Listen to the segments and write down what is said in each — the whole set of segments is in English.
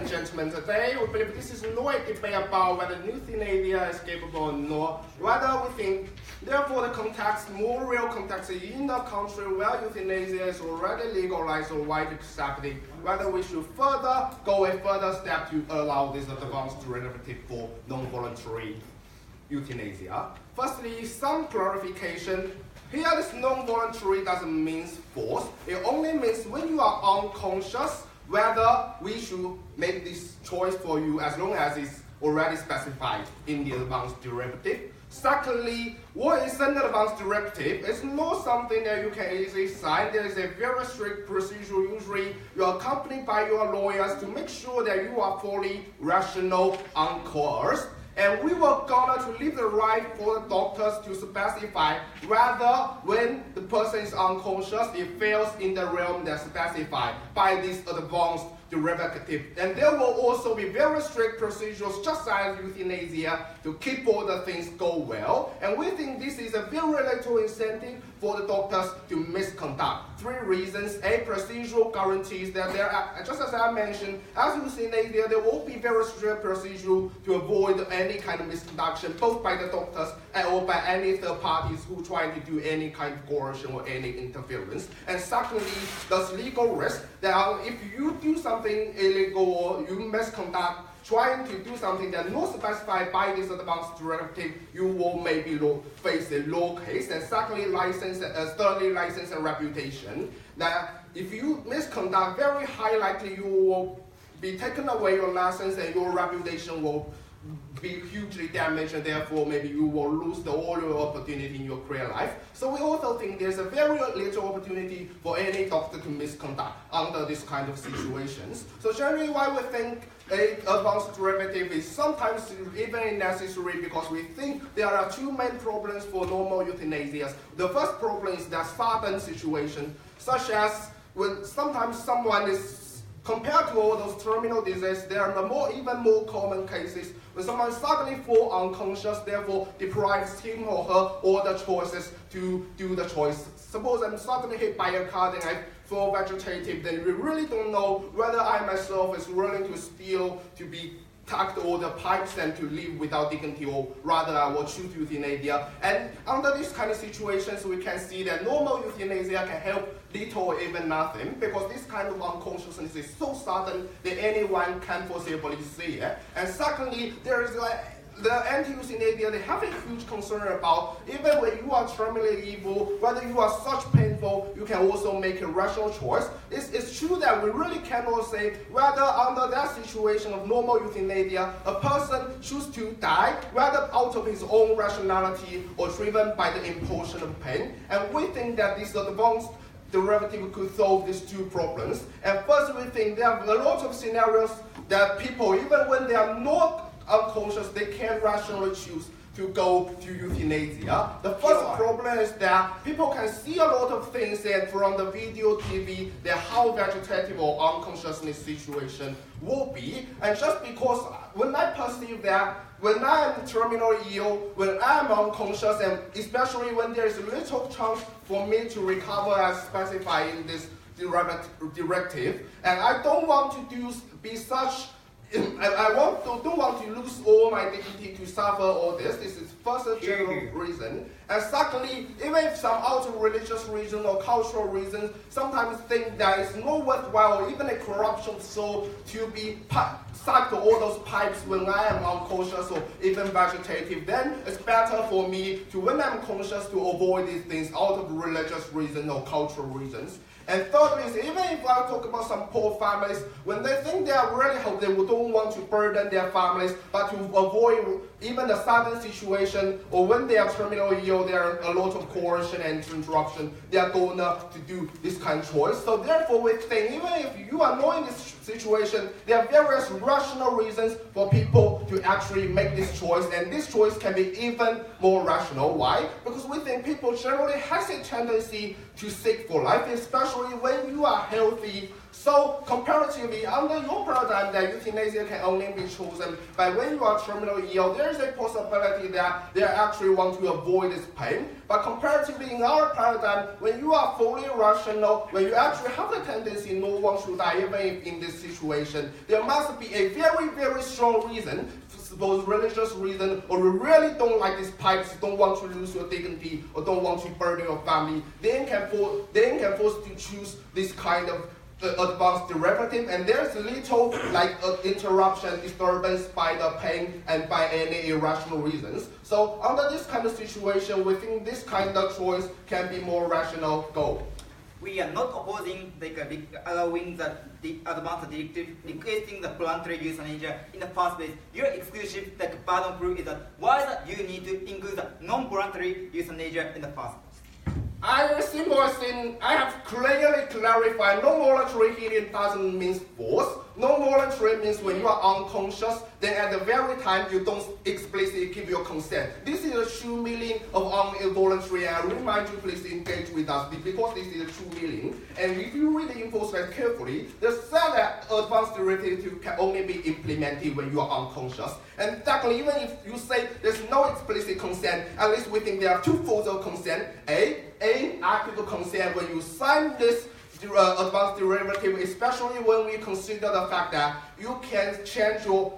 and gentlemen, today we believe this is not a debate about whether euthanasia is capable or not. Rather, we think, therefore, the context, more real context in the country where euthanasia is already legalized or widely accepted, whether we should further go a further step to allow this advanced derivative for non-voluntary euthanasia. Firstly, some clarification. Here, this non-voluntary doesn't mean forced. It only means when you are unconscious, whether we should make this choice for you as long as it's already specified in the advanced derivative. Secondly, what is an advanced derivative? It's not something that you can easily sign. There is a very strict procedure. Usually, you're accompanied by your lawyers to make sure that you are fully rational, uncoerced. And we were going to leave the right for the doctors to specify whether when the person is unconscious, it fails in the realm that's specified by this advanced derivative. And there will also be very strict procedures, just as euthanasia, to keep all the things go well. And we think this is a very little incentive for the doctors to misconduct. 3 reasons. A, procedural guarantees that there are, just as I mentioned, as euthanasia, there will be very strict procedure to avoid any kind of misconduction, both by the doctors or by any third parties who try to do any kind of coercion or any interference. And secondly, there's legal risk that if you do something illegal or you misconduct, trying to do something that's not specified by this advanced derivative, you will maybe face a law case. And thirdly, license and reputation. That if you misconduct, very high likely you will be taken away your license and your reputation will be hugely damaged, and therefore maybe you will lose all your opportunity in your career life. So we also think there's a very little opportunity for any doctor to misconduct under this kind of situations. So generally why we think an advanced derivative is sometimes even necessary, because we think there are 2 main problems for normal euthanasia. The first problem is that sudden situation, such as when sometimes someone is, compared to all those terminal diseases, there are even more common cases when someone suddenly falls unconscious, therefore deprives him or her all the choices to do the choice. Suppose I'm suddenly hit by a car and I fall vegetative, then we really don't know whether I myself is willing to steal, to be tucked all the pipes and to live without dignity, or rather I will choose euthanasia. And under these kind of situations, we can see that normal euthanasia can help little or even nothing, because this kind of unconsciousness is so sudden that anyone can foreseeably see it. And secondly, there is the anti-euthanasia, they have a huge concern about, even when you are terminally ill, whether you are such painful, you can also make a rational choice. It's true that we really cannot say whether under that situation of normal euthanasia, a person chooses to die, whether out of his own rationality or driven by the impulsion of pain. And we think that this advanced derivative could solve these 2 problems. And first, we think there are a lot of scenarios that people, even when they are not unconscious, they can rationally choose to go to euthanasia. The first problem is that people can see a lot of things, and from the video, TV, that how vegetative or unconsciousness situation will be. And just because when I perceive that, when I am terminally ill, when I am unconscious, and especially when there is little chance for me to recover as specified in this directive, and I don't want to be such. I don't want to lose all my dignity to suffer all this. This is first a general reason. And secondly, even if some out of religious reason or cultural reasons, sometimes think that it's not worthwhile, or even a corruption soul, to be sucked to all those pipes when I am unconscious or even vegetative, then it's better for me to, when I'm conscious, to avoid these things out of religious reasons or cultural reasons. And thirdly, is even if I talk about some poor families, when they think they are really helped, they don't want to burden their families, but to avoid even a sudden situation, or when they are terminally ill, there are a lot of coercion and interruption, they are going to do this kind of choice. So therefore, we think even if you are not in this situation, there are various rational reasons for people to actually make this choice, and this choice can be even more rational. Why? Because we think people generally has a tendency to seek for life, especially especially when you are healthy. So comparatively, under your paradigm that euthanasia can only be chosen by when you are terminally ill, there is a possibility that they actually want to avoid this pain. But comparatively, in our paradigm, when you are fully rational, when you actually have the tendency no one should die even if in this situation, there must be a very, very strong reason, suppose religious reason, or you really don't like these pipes, don't want to lose your dignity, or don't want to burden your family, then can force to choose this kind of advanced derivative, and there's little interruption, disturbance by the pain and by any irrational reasons. So under this kind of situation, we think this kind of choice can be more rational goal. We are not opposing allowing the advanced directive requesting the voluntary euthanasia in the first place. Your exclusive burden of proof is that why that you need to include the non-voluntary euthanasia in the first place. I have clearly clarified non-voluntary healing doesn't mean force. Non-voluntary means when you are unconscious, then at the very time you don't explicitly give your consent. This is the true meaning of involuntary, and I remind you please engage with us because this is the true meaning. And if you read the info slide carefully, they said that advanced derivative can only be implemented when you are unconscious. And secondly, even if you say there's no explicit consent, at least we think there are two forms of consent. Active consent when you sign this advanced derivative, especially when we consider the fact that you can change your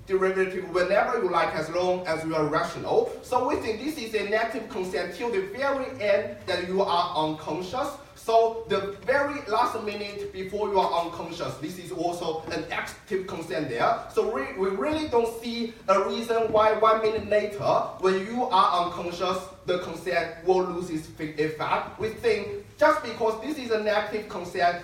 derivative whenever you like as long as you are rational. So we think this is an active consent till the very end that you are unconscious. So the very last minute before you are unconscious, this is also an active consent there. So we really don't see a reason why 1 minute later, when you are unconscious, the consent will lose its effect. We think just because this is an active consent,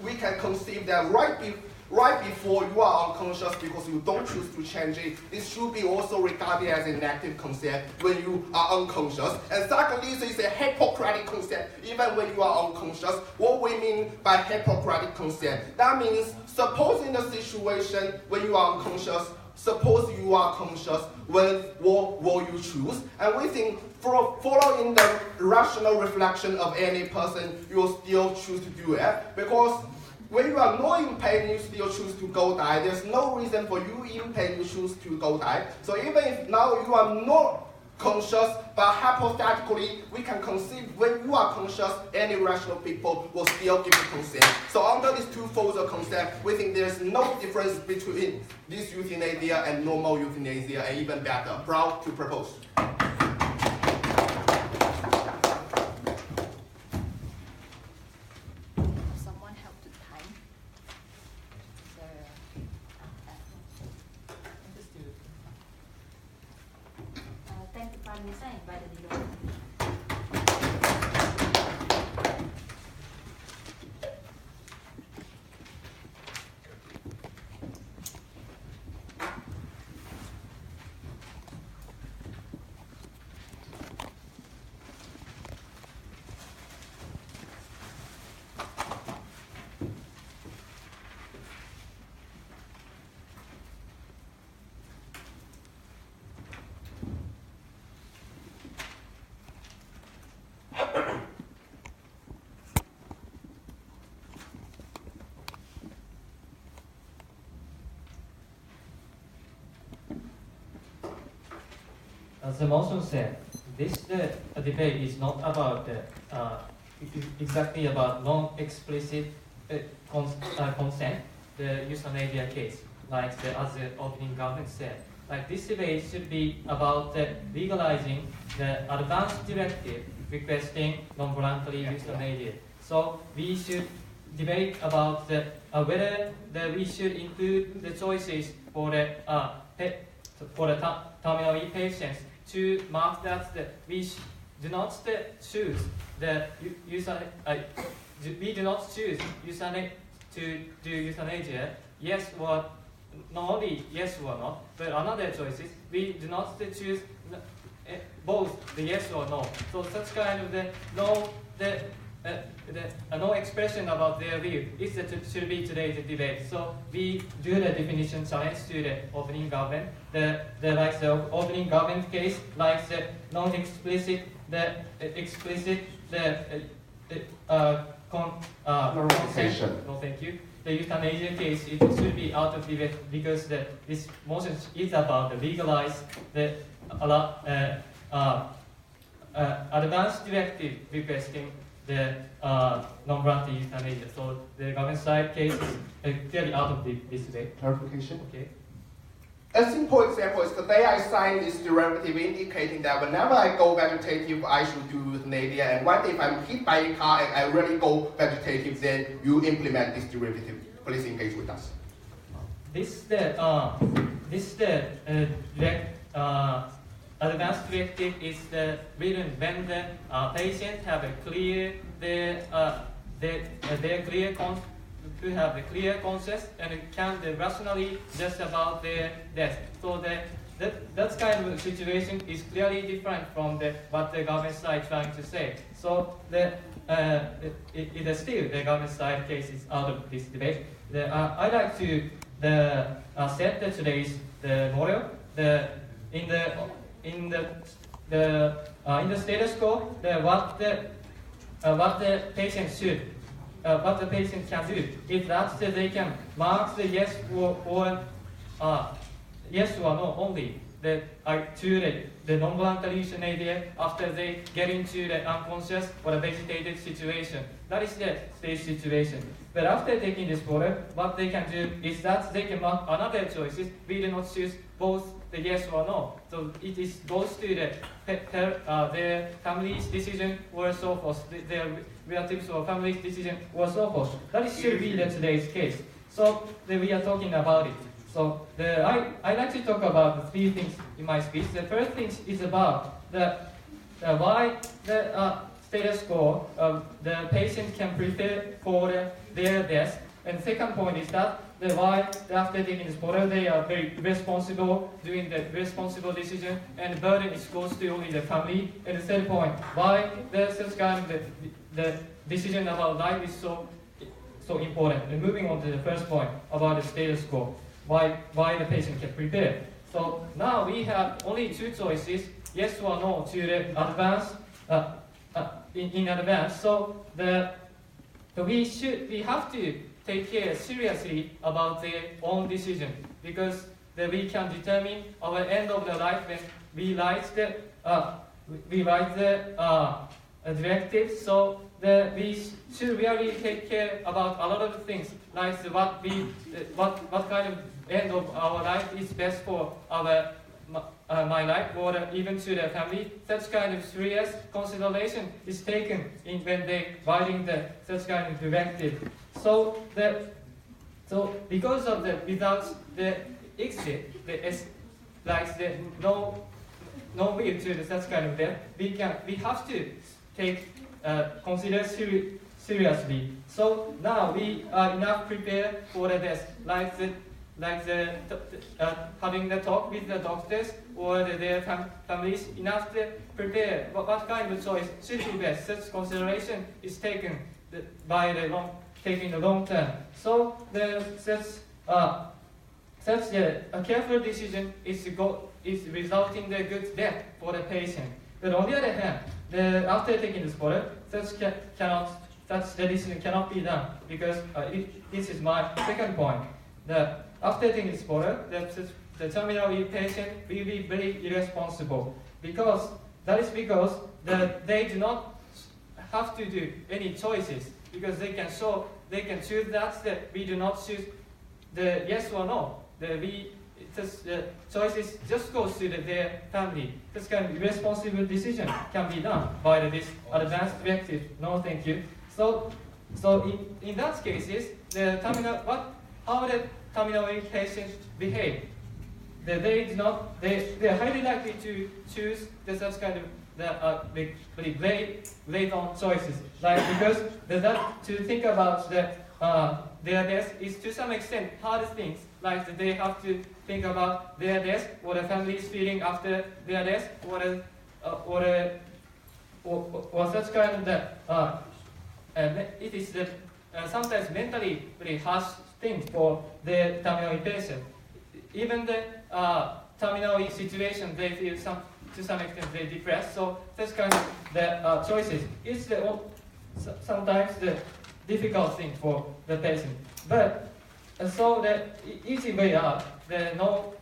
we can conceive that right before you are unconscious because you don't choose to change it, this should be also regarded as an active consent when you are unconscious. And secondly, this is a Hippocratic consent even when you are unconscious. What we mean by Hippocratic consent? That means suppose in a situation when you are unconscious, suppose you are conscious, what will you choose? And we think following the rational reflection of any person, you will still choose to do it because when you are not in pain, you still choose to go die. There's no reason for you in pain, you choose to go die. So even if now you are not conscious, but hypothetically, we can conceive when you are conscious, any rational people will still give you consent. So under these two folds of consent, we think there's no difference between this euthanasia and normal euthanasia, and even better. Proud to propose. As the motion said, this debate is not about exactly about non-explicit consent, the euthanasia case, like as the opening government said. Like this debate should be about legalizing the advanced directive requesting non-voluntary euthanasia. So we should debate about whether we should include the choices for the terminal patients to mark that we do not choose we do not choose to do euthanasia, yes or not only yes or no, but another choices we do not choose both the yes or no. So such kind of no expression about their view is should be today's debate. So we do the definition challenge to the opening government. The opening government case, like the non-explicit, the explicit, the consent. No, thank you. The euthanasia case, it should be out of debate because this motion is about the legalize the advanced directive requesting the non-voluntary euthanasia. So the government side case is clearly out of this debate. Clarification? Okay. A simple example is today I signed this derivative indicating that whenever I go vegetative, I should do euthanasia. And one day if I'm hit by a car and I really go vegetative, then you implement this derivative. Please engage with us. Advanced directive is written when the patient have a clear to have a clear conscience and can rationally just about their death. So that kind of situation is clearly different from what the government side trying to say. So it is still the government side case is out of this debate. I like to set today's model. In the status quo, what the patient should. What the patient can do is that they can mark the yes or no only to the non-voluntary euthanasia after they get into the unconscious or the vegetative situation. That is the stage situation. But after taking this order, what they can do is that they can mark another choices. We do not choose both the yes or no. So it is goes to their family's decision or so forth, their relatives or family's decision or so forth. That should be today's case. So we are talking about it. So I like to talk about three things in my speech. The first thing is about why the status quo the patient can prepare for their death. And second point is that why after taking this order they are very responsible, doing the responsible decision, and the burden goes to only the family. And the third point, why the decision about life is so important. And moving on to the first point about the status quo, why the patient can prepare. So now we have only two choices, yes or no to the advance in advance. So we have to take care seriously about their own decision, because we can determine our end of the life when we write the directives. So we should really take care about a lot of things, like what kind of end of our life is best for my life, or even to the family. Such kind of serious consideration is taken when they writing such kind of directive. So because of without the exit, no will to such kind of death, we have to consider seriously. So now we are enough prepared for the death, having the talk with the doctors or their families, enough to prepare what kind of choice should be best. Such consideration is taken by taking the long term. So such a careful decision is resulting in the good death for the patient. But on the other hand, after taking this order, such decision cannot be done, because this is my second point. After taking this order, the terminal patient will be very irresponsible, because they do not have to do any choices, because they can choose that we do not choose the yes or no. The choices just goes to their family. This kind of irresponsible decision can be done by this advanced directive. No, thank you. So in that cases, how the terminal patients behave. They are highly likely to choose such kind of very late on choices, because to think about their death is to some extent hard things, like they have to think about their death, or the family is feeling after their death, or such kind of it is sometimes mentally very harsh thing for the terminal patient. Even the terminal situation, they feel to some extent they depressed. So this kind of choices is sometimes difficult thing for the patient. But so the easy way out, the no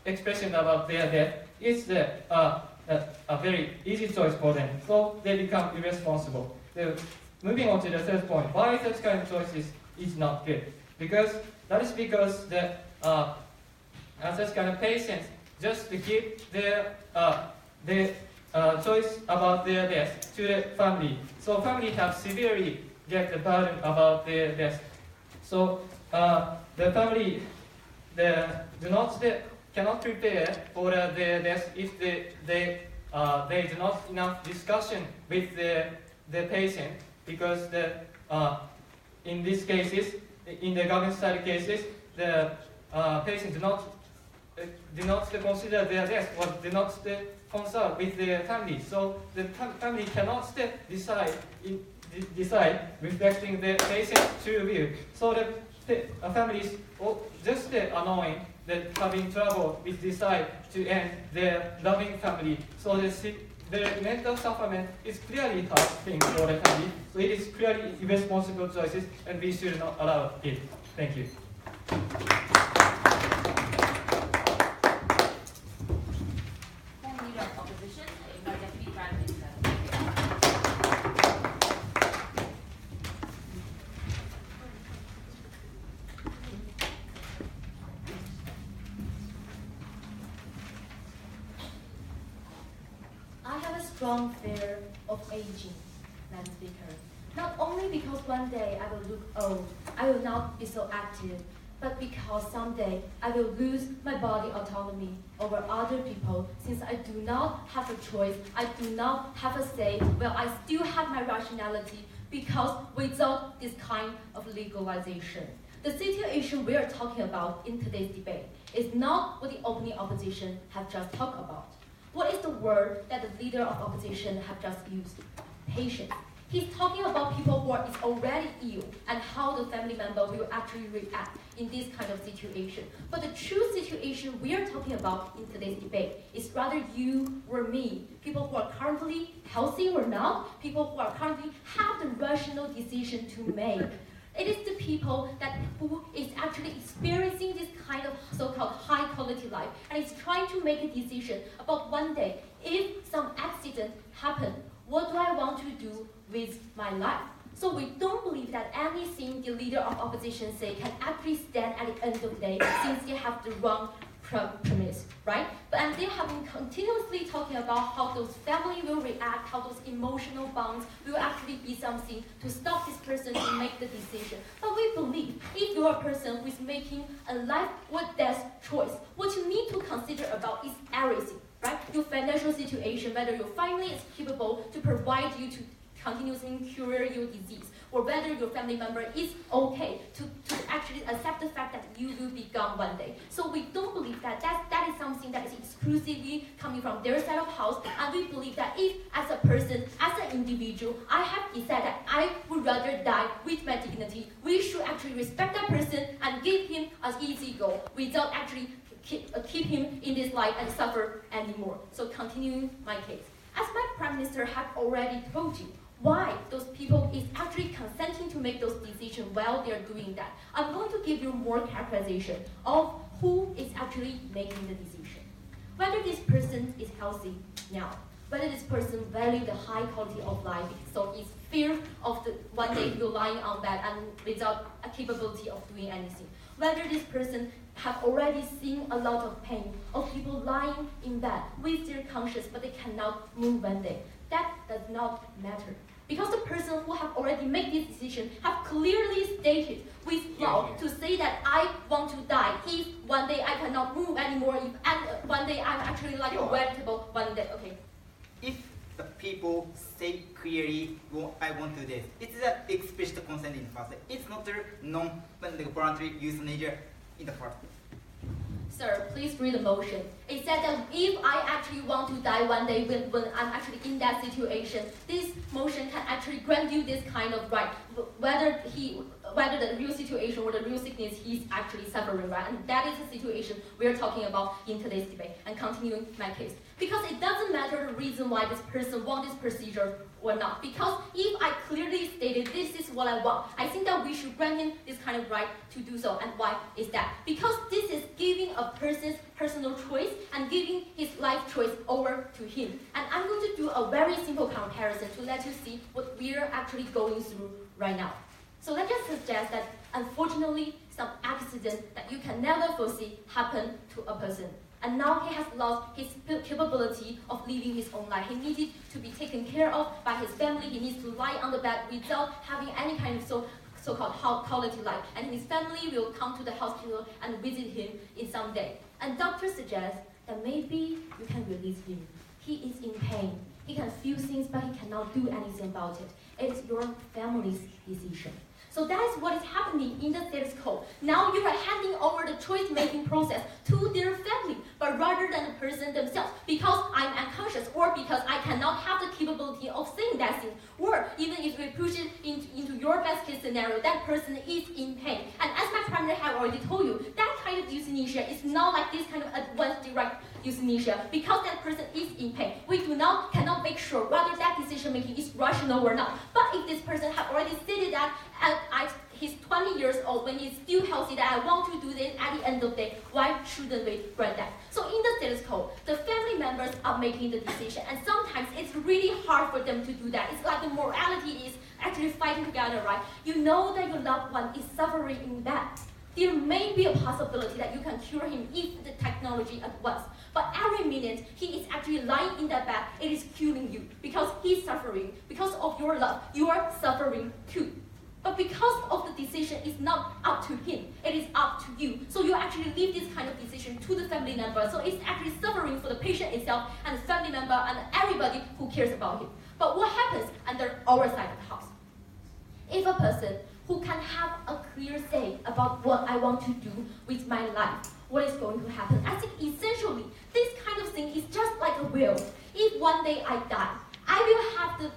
expression about their death is a very easy choice for them. So they become irresponsible. Moving on to the third point, why such kind of choice is not good? Because the such kind of patients just to give their choice about their death to the family. So family have severely get the burden about their death. So the family cannot prepare for their death if they do not enough discussion with the patient, because in these cases, in the government study cases, the patient do not consider their death or do not consult with their family. So the family cannot decide reflecting the patient's true view. So the family is just annoying that having trouble with decide to end their loving family. So the mental suffering is clearly hard thing for the family. So it is clearly irresponsible choices, and we should not allow it. Thank you. Leader of opposition, I invite Deputy Prime Minister. I have a strong fear of aging, Madam Speaker. Not only because one day I will look old, I will not be so active, but because someday I will lose my body autonomy over other people, since I do not have a choice, I do not have a say, well, I still have my rationality, because without this kind of legalization. The situation we are talking about in today's debate is not what the opening opposition have just talked about. What is the word that the leader of opposition have just used? Patient. He's talking about people who is already ill and how the family member will actually react in this kind of situation. But the true situation we are talking about in today's debate is rather you or me, people who are currently healthy or not, people who are currently have the rational decision to make. It is the people who is actually experiencing this kind of so-called high-quality life and is trying to make a decision about one day, if some accident happens, what do I want to do with my life? So we don't believe that anything the leader of opposition say can actually stand at the end of the day, since they have the wrong premise, right? And they have been continuously talking about how those family will react, how those emotional bonds will actually be something to stop this person to make the decision. But we believe if you are a person who is making a life or death choice, what you need to consider about is everything, right? Your financial situation, whether your family is capable to provide you to continuously cure your disease, or whether your family member is okay to actually accept the fact that you will be gone one day. So we don't believe that that is something that is exclusively coming from their side of house, and we believe that if, as a person, as an individual, I have decided that I would rather die with my dignity, we should actually respect that person and give him an easy go without actually keep him in this life and suffer anymore. So continuing my case. As my Prime Minister have already told you, why those people is actually consenting to make those decisions while they're doing that. I'm going to give you more characterization of who is actually making the decision. Whether this person is healthy now, whether this person value the high quality of life, so is fear of the one day you're lying on bed and without a capability of doing anything. Whether this person have already seen a lot of pain of people lying in bed with their conscience but they cannot move one day. That does not matter. Because the person who have already made this decision have clearly stated with law to say that I want to die if one day I cannot move anymore, and one day I'm actually like a vegetable one day. Okay. If the people say clearly, I want to do this, it's an explicit consent in the first place. It's not a non-voluntary euthanasia in the first place. Sir, please read the motion. It said that if I actually want to die one day when I'm actually in that situation, this motion can actually grant you this kind of right, whether the real situation or the real sickness he's actually suffering, right? And that is the situation we're talking about in today's debate. And continuing my case. Because it doesn't matter the reason why this person wants this procedure or not. Because if I clearly stated this is what I want, I think that we should grant him this kind of right to do so. And why is that? Because this is giving a person's personal choice and giving his life choice over to him. And I'm going to do a very simple comparison to let you see what we're actually going through right now. So let's just suggest that unfortunately some accident that you can never foresee happened to a person. And now he has lost his capability of living his own life. He needed to be taken care of by his family. He needs to lie on the bed without having any kind of so-called quality life. And his family will come to the hospital and visit him in some day. And doctors suggest that maybe you can release him. He is in pain. He can feel things, but he cannot do anything about it. It is your family's decision. So that is what is happening in the status quo. Now you are handing over the choice-making process to their family, but rather than the person themselves, because I'm unconscious, or because I cannot have the capability of saying that thing, or even if we push it into your best-case scenario, that person is in pain. And as my partner have already told you, that kind of euthanasia is not like this kind of advanced direct euthanasia, because that person is in pain. We cannot make sure whether that decision-making is rational or not. But if this person have already stated that he's 20 years old, when he's still healthy, that I want to do this at the end of the day, why shouldn't we grant that? So in the status quo, the family members are making the decision, and sometimes it's really hard for them to do that. It's like the morality is actually fighting together, right? You know that your loved one is suffering in that. There may be a possibility that you can cure him if the technology advances. But every minute he is actually lying in that bed, it is killing you because he's suffering. Because of your love, you are suffering too. But because of the decision is not up to him, it is up to you. So you actually leave this kind of decision to the family member. So it's actually suffering for the patient itself and the family member and everybody who cares about him. But what happens under our side of the house? If a person who can have a clear say about what I want to do with my life, what is going to happen? I think essentially, this kind of thing is just like a will. If one day I die, I will have to,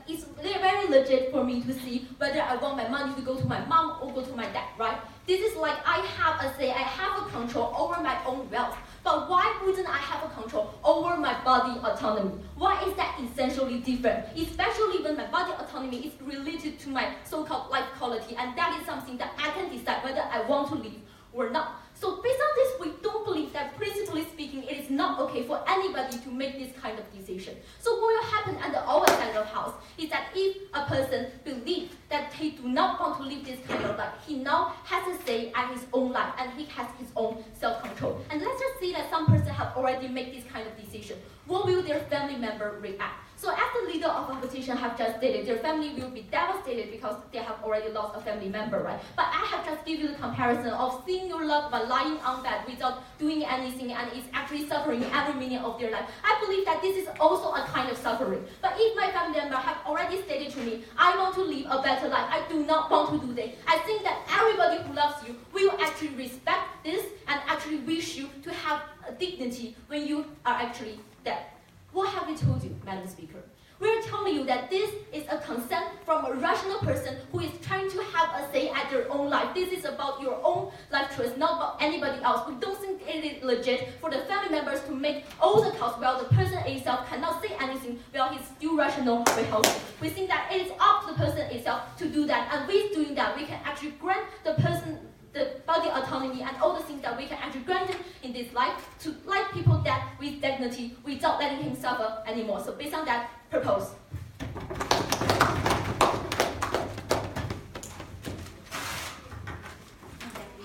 it's very legit for me to see whether I want my money to go to my mom or go to my dad, right? This is like I have a say, I have a control over my own wealth. But why wouldn't I have a control over my body autonomy? Why is that essentially different? Especially when my body autonomy is related to my so-called life quality, and that is something that I can decide whether I want to live or not. So based on this, we don't believe that, principally speaking, it is not okay for anybody to make this kind of decision. So what will happen under our side of the house is that if a person believes that he do not want to live this kind of life, he now has a say at his own life, and he has his own self-control. And let's just say that some person have already made this kind of decision. What will their family member react? So as the leader of a petition have just stated, their family will be devastated because they have already lost a family member, right? But I have just given you the comparison of seeing your loved one lying on bed without doing anything and is actually suffering every minute of their life. I believe that this is also a kind of suffering. But if my family member have already stated to me, I want to live a better life, I do not want to do this, I think that everybody who loves you will actually respect this and actually wish you to have a dignity when you are actually dead. What have we told you, Madam Speaker? We are telling you that this is a consent from a rational person who is trying to have a say at their own life. This is about your own life choice, not about anybody else. We don't think it is legit for the family members to make all the calls while the person itself cannot say anything while he's still rational or healthy. We think that it is up to the person itself to do that, and with doing that, we can actually grant the person the body autonomy and all the things that we can actually grant him in this life to let people dead with dignity without letting him suffer anymore. So based on that, propose. Deputy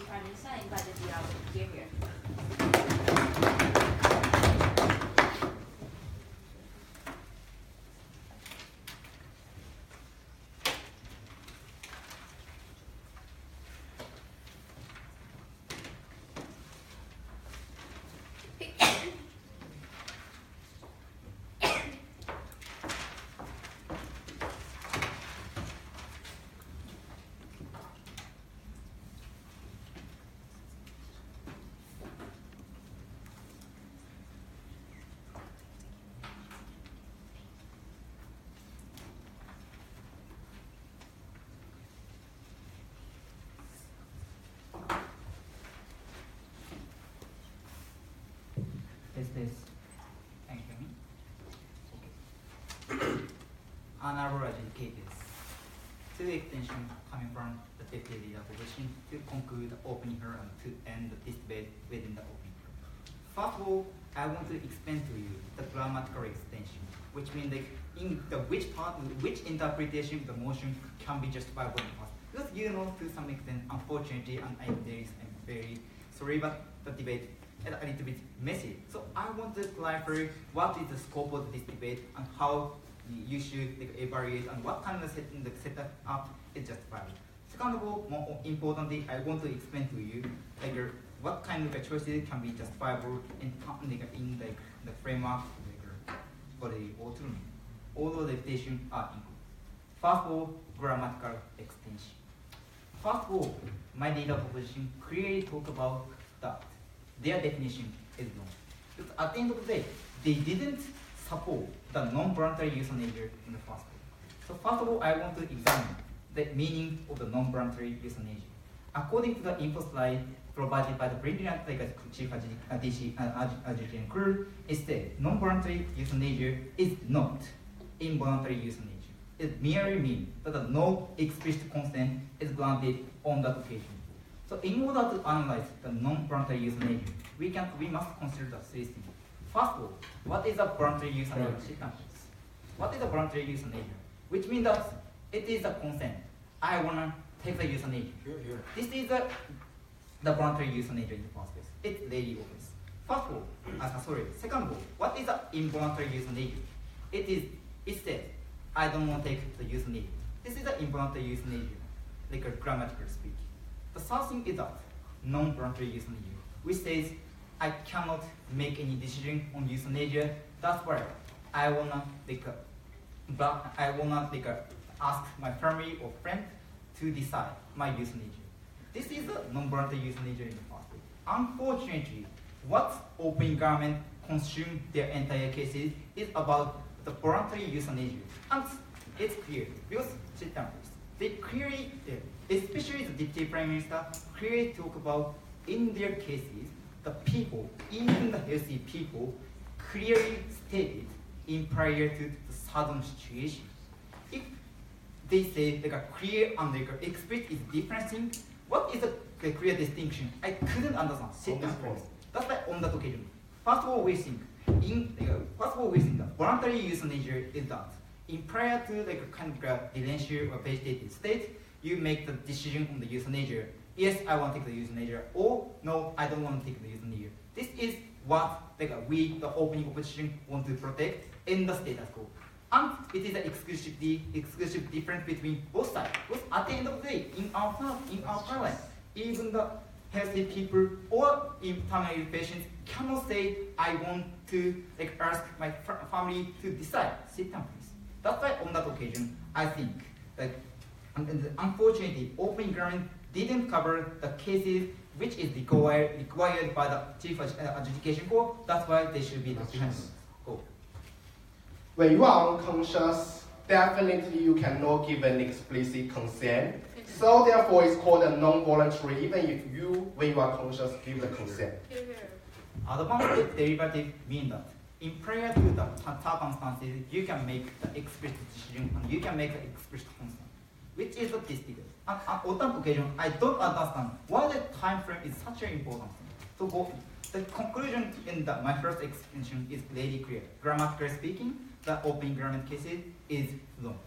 Prime Minister, I invite the NEAO to hear here. Yes, yes. Thank you. Okay. Honorable educators. Two extensions coming from the deputy leader position to conclude the opening here and to end this debate within the opening here. First of all, I want to explain to you the grammatical extension, which means that in the which interpretation of the motion can be justified in the past. Because you know, to some extent, unfortunately, and I'm very sorry, but the debate is a little bit messy. So I want to clarify what is the scope of this debate and how you should evaluate and what kind of setup is justified. Second of all, more importantly, I want to explain to you what kind of choices can be justifiable in the framework for the autonomy. All the definitions are included. First of all, grammatical extension. First of all, my data proposition clearly talk about that their definition is wrong. Because at the end of the day, they didn't support the non-voluntary euthanasia in the first place. So first of all, I want to examine the meaning of the non-voluntary euthanasia. According to the info slide provided by the brilliant chief adjutant crew, it says non-voluntary euthanasia is not involuntary euthanasia. It merely means that no explicit consent is granted on that occasion. So in order to analyze the non-voluntary euthanasia, we must consider the three things. First of all, what is a voluntary euthanasia? What is a voluntary euthanasia? Which means that it is a consent. I wanna take the euthanasia. This is the voluntary euthanasia in the first place. It's very obvious. First of all, second of all, what is the involuntary euthanasia? It says, I don't want to take the euthanasia. This is the involuntary euthanasia, like a grammatical speaking. The third thing is that non-voluntary euthanasia, which says I cannot make any decision on euthanasia. That's why I wanna ask my family or friend to decide my euthanasia. This is a non-voluntary euthanasia in the first place. Unfortunately, what open government consumed their entire cases is about the voluntary euthanasia. And it's clear, because sit down please. They clearly, especially the Deputy Prime Minister, clearly talk about in their cases, the people, even the healthy people, clearly stated in prior to the sudden situation. If they say like a clear and like a explicit is different thing, what is the clear distinction? I couldn't understand. Sit down please. That's why on that occasion, first of all we think that voluntary euthanasia is that in prior to like a kind of dementia or vegetative state, you make the decision on the euthanasia. Yes, I want to take the euthanasia, or no, I don't want to take the euthanasia. This is what we, the opening opposition, want to protect in the status quo. And it is an exclusive difference between both sides. Because at the end of the day, in our paradigm, even the healthy people or in terminal patients cannot say, I want to ask my family to decide. Sit down, please. That's why on that occasion, I think that unfortunately, open government didn't cover the cases which is required by the chief adjudication court. That's why they should be the defendants. When you are unconscious, definitely you cannot give an explicit consent. So therefore, it's called a non-voluntary, even if you, when you are conscious, give the consent. Advanced derivative mean that in prior to the circumstances, you can make the explicit decision and you can make the explicit consent, which is a distinct. On that occasion, I don't understand why the time frame is such an important thing. So the conclusion in my first explanation is really clear. Grammatically speaking, the open government cases is wrong.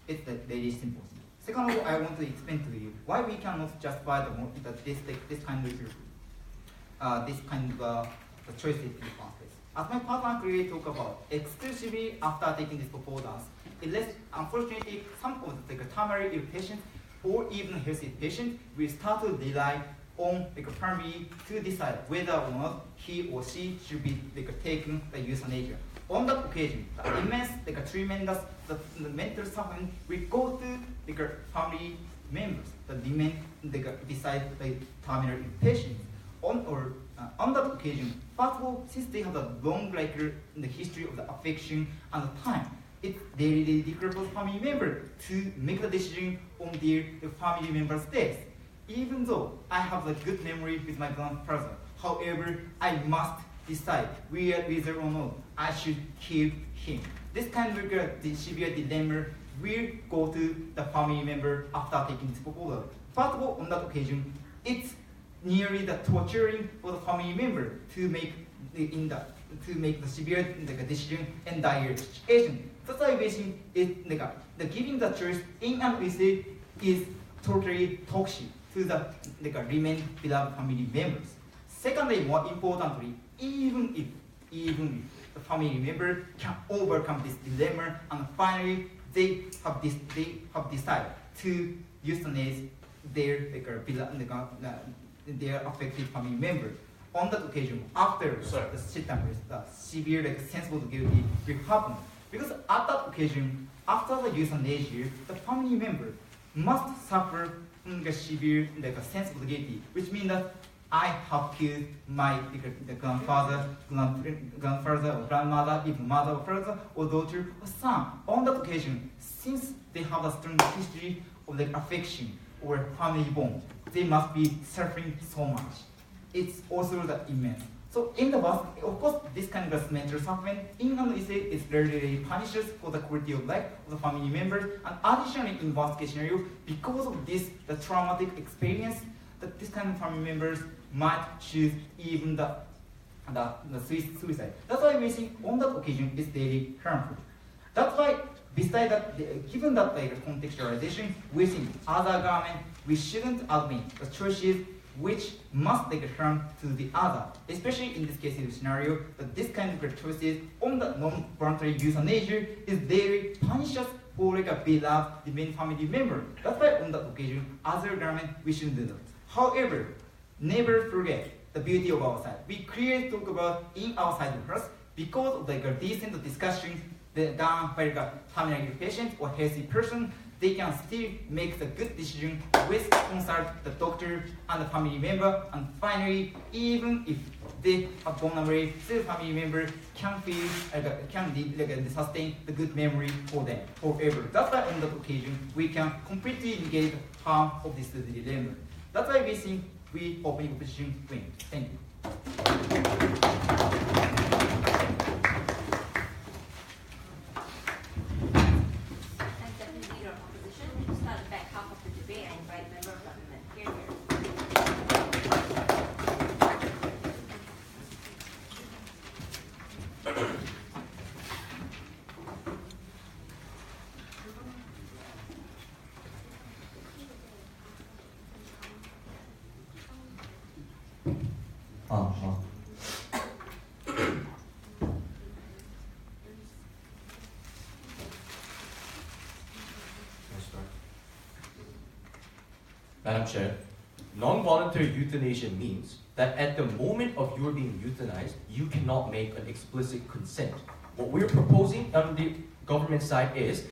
It's a very simple thing. Second of all, I want to explain to you why we cannot justify this kind of choices in the first place. As my partner clearly talked about, exclusively after taking these proposals, unfortunately, some of the terminally ill patients or even healthy patients will start to rely on the family to decide whether or not he or she should be taking the euthanasia. On that occasion, the immense, tremendous, the mental suffering will go to the family members. The demand, decide the terminal ill patients. On that occasion, first of all, since they have a long in the history of the affection and the time, it's really difficult for family member to make the decision on their family member's death. Even though I have a good memory with my grandfather, however, I must decide whether or not I should kill him. This kind of severe dilemma will go to the family member after taking this proposal. First of all, on that occasion, it's nearly the torturing for the family member to make the severe decision and dire situation. That's why basically the giving the choice in and with it is totally toxic to the remain beloved family members. Secondly, more importantly, even if the family member can overcome this dilemma and finally they have decided to euthanize their affected family member. On that occasion, after the sit-down, the severe sensible guilty will happen. Because at that occasion, after the euthanasia, the family member must suffer severe sensible guilty, which means that I have killed my grandfather, or grandmother, even mother or father or daughter or son. On that occasion, since they have a strong history of affection or family bond, they must be suffering so much. It's also immense. So in the past, of course, this kind of mental suffering in and of itself is really punishes for the quality of life of the family members. And additionally, in worst case scenario, because of this, the traumatic experience, that this kind of family members might choose even the suicide. That's why we think on that occasion is very harmful. That's why, besides that, given that contextualization, we think other government we shouldn't admit the choices which must harm to the other, especially in this case in the scenario that this kind of choices on the non-voluntary euthanasia is very pernicious for a beloved living family member. That's why on that occasion, other government we shouldn't do that. However, never forget the beauty of our side. We clearly talk about in our side first because of the decent discussion done by a terminally patient or healthy person. They can still make the good decision with consult the doctor and the family member, and finally, even if they have gone away, still family member can feel sustain the good memory for them forever. That's why on that occasion we can completely negate the harm of this dilemma. That's why we think we open opposition win. Thank you. Madam Chair, non-voluntary euthanasia means that at the moment of your being euthanized, you cannot make an explicit consent. What we're proposing on the government side is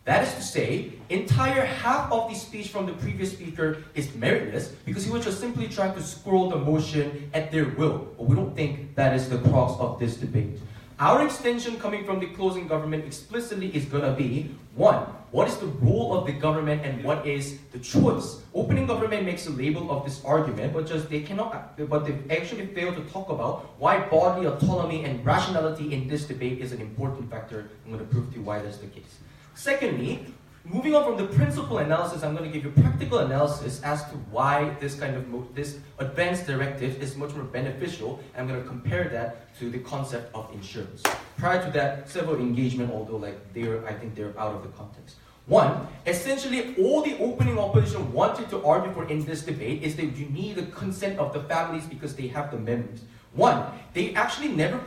that is to say, entire half of the speech from the previous speaker is meritless because he was just simply trying to squirrel the motion at their will. But we don't think that is the crux of this debate. Our extension coming from the closing government explicitly is going to be, one, what is the role of the government and what is the choice? Opening government makes a label of this argument, but they actually fail to talk about why bodily autonomy and rationality in this debate is an important factor. I'm going to prove to you why that's the case. Secondly, moving on from the principal analysis, I'm going to give you practical analysis as to why this this advanced directive is much more beneficial. And I'm going to compare that to the concept of insurance. Prior to that, several engagement, although I think they're out of the context. One, essentially all the opening opposition wanted to argue for in this debate is that you need the consent of the families because they have the memories. One, they actually never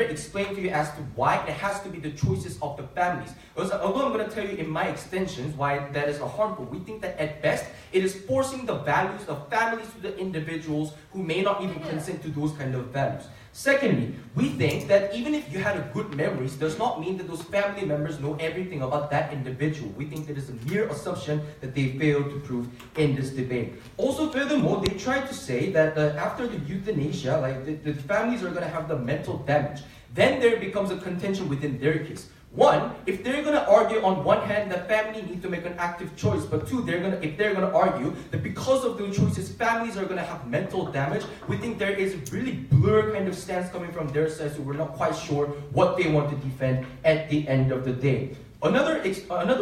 explain to you as to why it has to be the choices of the families. Although I'm going to tell you in my extensions why that is harmful, we think that at best it is forcing the values of families to the individuals who may not even consent to those kind of values. Secondly, we think that even if you had a good memories, does not mean that those family members know everything about that individual. We think that is a mere assumption that they failed to prove in this debate. Also, furthermore, they tried to say that after the euthanasia, the families are going to have the mental damage. Then there becomes a contention within their case. One, if they're going to argue on one hand that family need to make an active choice, but two, if they're going to argue that because of those choices, families are going to have mental damage, we think there is a really blur kind of stance coming from their side, so we're not quite sure what they want to defend at the end of the day. Another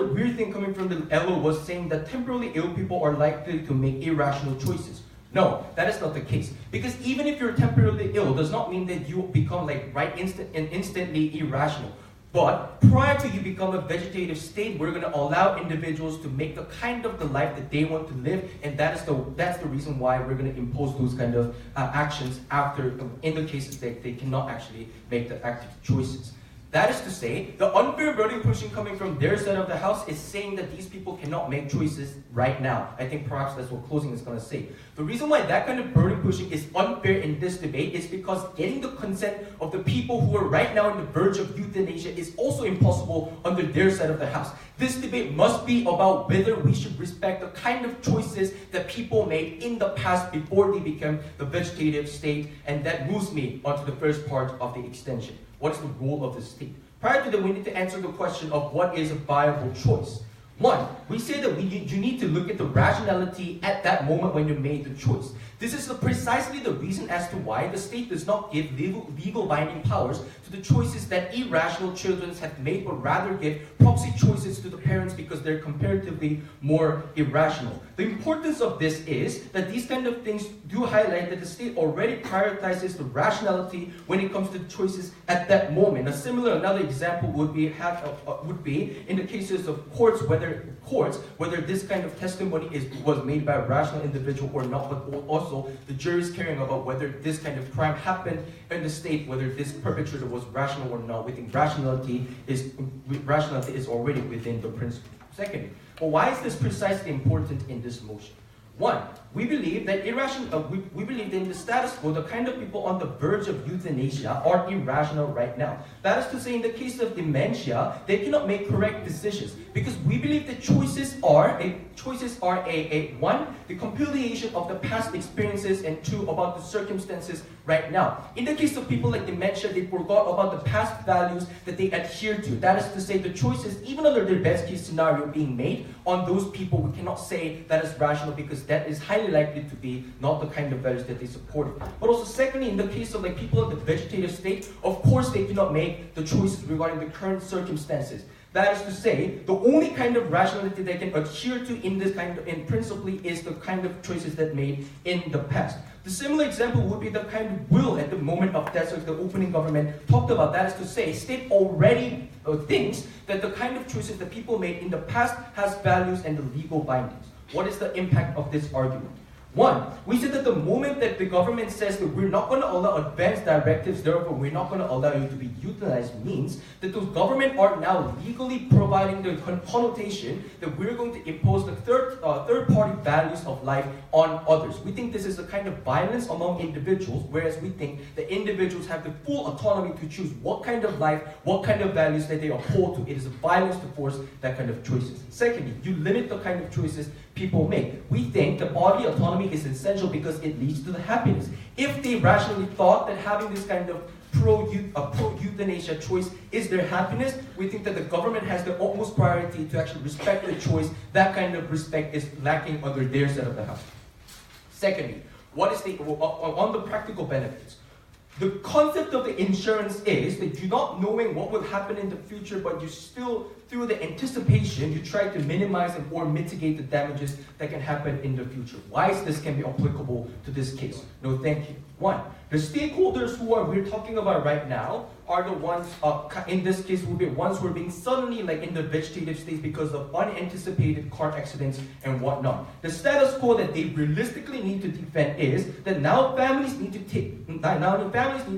weird thing coming from the LO was saying that temporarily ill people are likely to make irrational choices. No, that is not the case. Because even if you're temporarily ill, does not mean that you become instantly irrational. But prior to you become a vegetative state, we're going to allow individuals to make the kind of the life that they want to live, and that's the reason why we're going to impose those kind of actions after, in the cases that they cannot actually make the active choices. That is to say, the unfair burden pushing coming from their side of the house is saying that these people cannot make choices right now. I think perhaps that's what closing is going to say. The reason why that kind of burden pushing is unfair in this debate is because getting the consent of the people who are right now on the verge of euthanasia is also impossible under their side of the house. This debate must be about whether we should respect the kind of choices that people made in the past before they became the vegetative state, and that moves me onto the first part of the extension. What is the role of the state? Prior to that, we need to answer the question of what is a viable choice. One, we say that you need to look at the rationality at that moment when you made the choice. This is precisely the reason as to why the state does not give legal binding powers to the choices that irrational children have made, but rather give proxy choices to the parents because they're comparatively more irrational. The importance of this is that these kind of things do highlight that the state already prioritizes the rationality when it comes to choices at that moment. Another example would be in the cases of courts, whether this kind of testimony was made by a rational individual or not, but also the jury is caring about whether this kind of crime happened in the state, whether this perpetrator was rational or not. We think rationality is already within the principle. Second, why is this precisely important in this motion? One, we believe that we believe that in the status quo, the kind of people on the verge of euthanasia are irrational right now. That is to say, in the case of dementia, they cannot make correct decisions because we believe that choices are one, the compilation of the past experiences, and two, about the circumstances right now. In the case of people like dementia, they forgot about the past values that they adhere to. That is to say, the choices, even under their best case scenario being made on those people, we cannot say that is rational because that is highly likely to be not the kind of values that they supported. But also secondly, in the case of people in the vegetative state, of course they cannot make the choices regarding the current circumstances. That is to say, the only kind of rationality they can adhere to in principally is the kind of choices that made in the past. The similar example would be the kind of will at the moment of death, as the opening government talked about. That is to say, state already thinks that the kind of choices that people made in the past has values and the legal bindings. What is the impact of this argument? One, we said that the moment that the government says that we're not going to allow advanced directives, therefore we're not going to allow you to be euthanized, means that the government are now legally providing the connotation that we're going to impose the third-party values of life on others. We think this is a kind of violence among individuals, whereas we think that individuals have the full autonomy to choose what kind of life, what kind of values that they uphold to. It is a violence to force that kind of choices. Secondly, you limit the kind of choices people make. We think the body autonomy is essential because it leads to the happiness. If they rationally thought that having this kind of pro-euthanasia choice is their happiness, we think that the government has the utmost priority to actually respect the choice. That kind of respect is lacking under their side of the house. Secondly, what is on the practical benefits? The concept of the insurance is that you're not knowing what will happen in the future, but you still, through the anticipation, you try to minimize or mitigate the damages that can happen in the future. Why is this can be applicable to this case? No, thank you. One, the stakeholders we're talking about right now are the ones, in this case, will be ones who are being suddenly in the vegetative state because of unanticipated car accidents and whatnot. The status quo that they realistically need to defend is that now families need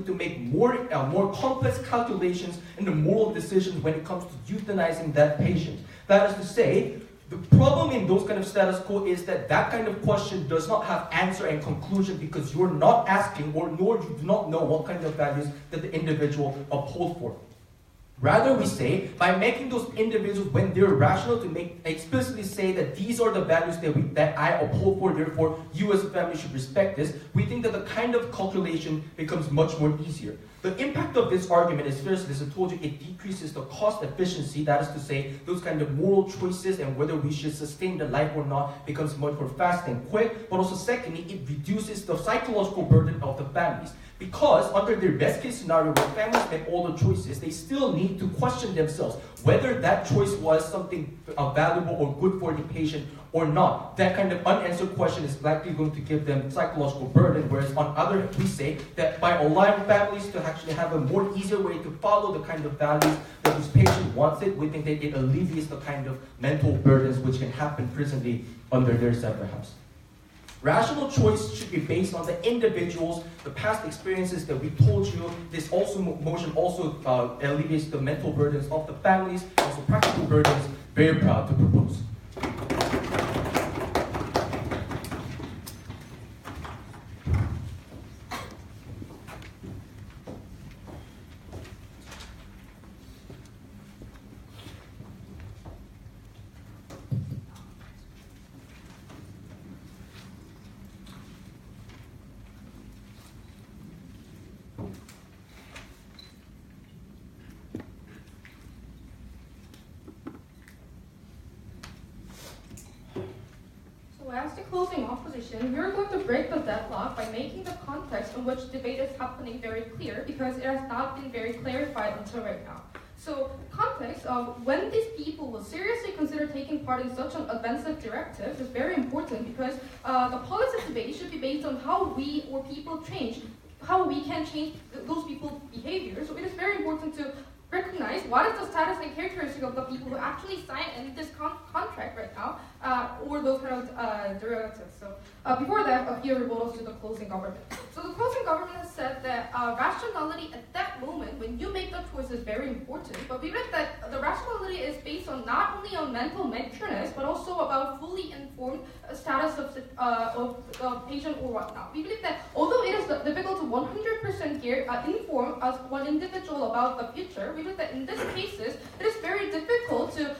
to make more complex calculations and the moral decisions when it comes to euthanizing that patient. That is to say, the problem in those kind of status quo is that kind of question does not have answer and conclusion because you're not asking nor you do not know what kind of values that the individual uphold for. Rather, we say, by making those individuals, when they're rational, to explicitly say that these are the values that I uphold for, therefore you as a family should respect this, we think that the kind of calculation becomes much more easier. The impact of this argument is first, as I told you, it decreases the cost efficiency. That is to say, those kind of moral choices and whether we should sustain the life or not becomes much more fast and quick. But also secondly, it reduces the psychological burden of the families. Because under their best case scenario where families make all the choices, they still need to question themselves whether that choice was something valuable or good for the patient or not. That kind of unanswered question is likely going to give them psychological burden, whereas on other hand, we say that by allowing families to actually have a more easier way to follow the kind of values that this patient wants it, we think that it alleviates the kind of mental burdens which can happen presently under their separate house. Rational choice should be based on the individuals, the past experiences that we told you. This motion also alleviates the mental burdens of the families, also practical burdens. Very proud to propose. As the closing opposition, we are going to break the deadlock by making the context in which debate is happening very clear, because it has not been very clarified until right now. So, context of when these people will seriously consider taking part in such an offensive directive is very important, because the policy debate should be based on how we or people change, how we can change those people's behavior. So it is very important to recognize what is the status and characteristic of the people who actually sign in this contract right now, or those kind of derivatives. So before that, a few rebuttals to the closing government. So the closing government has said that rationality at that moment, when you make the choice, is very important. But we read that the rationality is based on not only on mental matureness, but also about fully informed status of the patient or whatnot. We believe that although it is difficult to 100% inform us one individual about the future, we believe that in these cases, it is very difficult to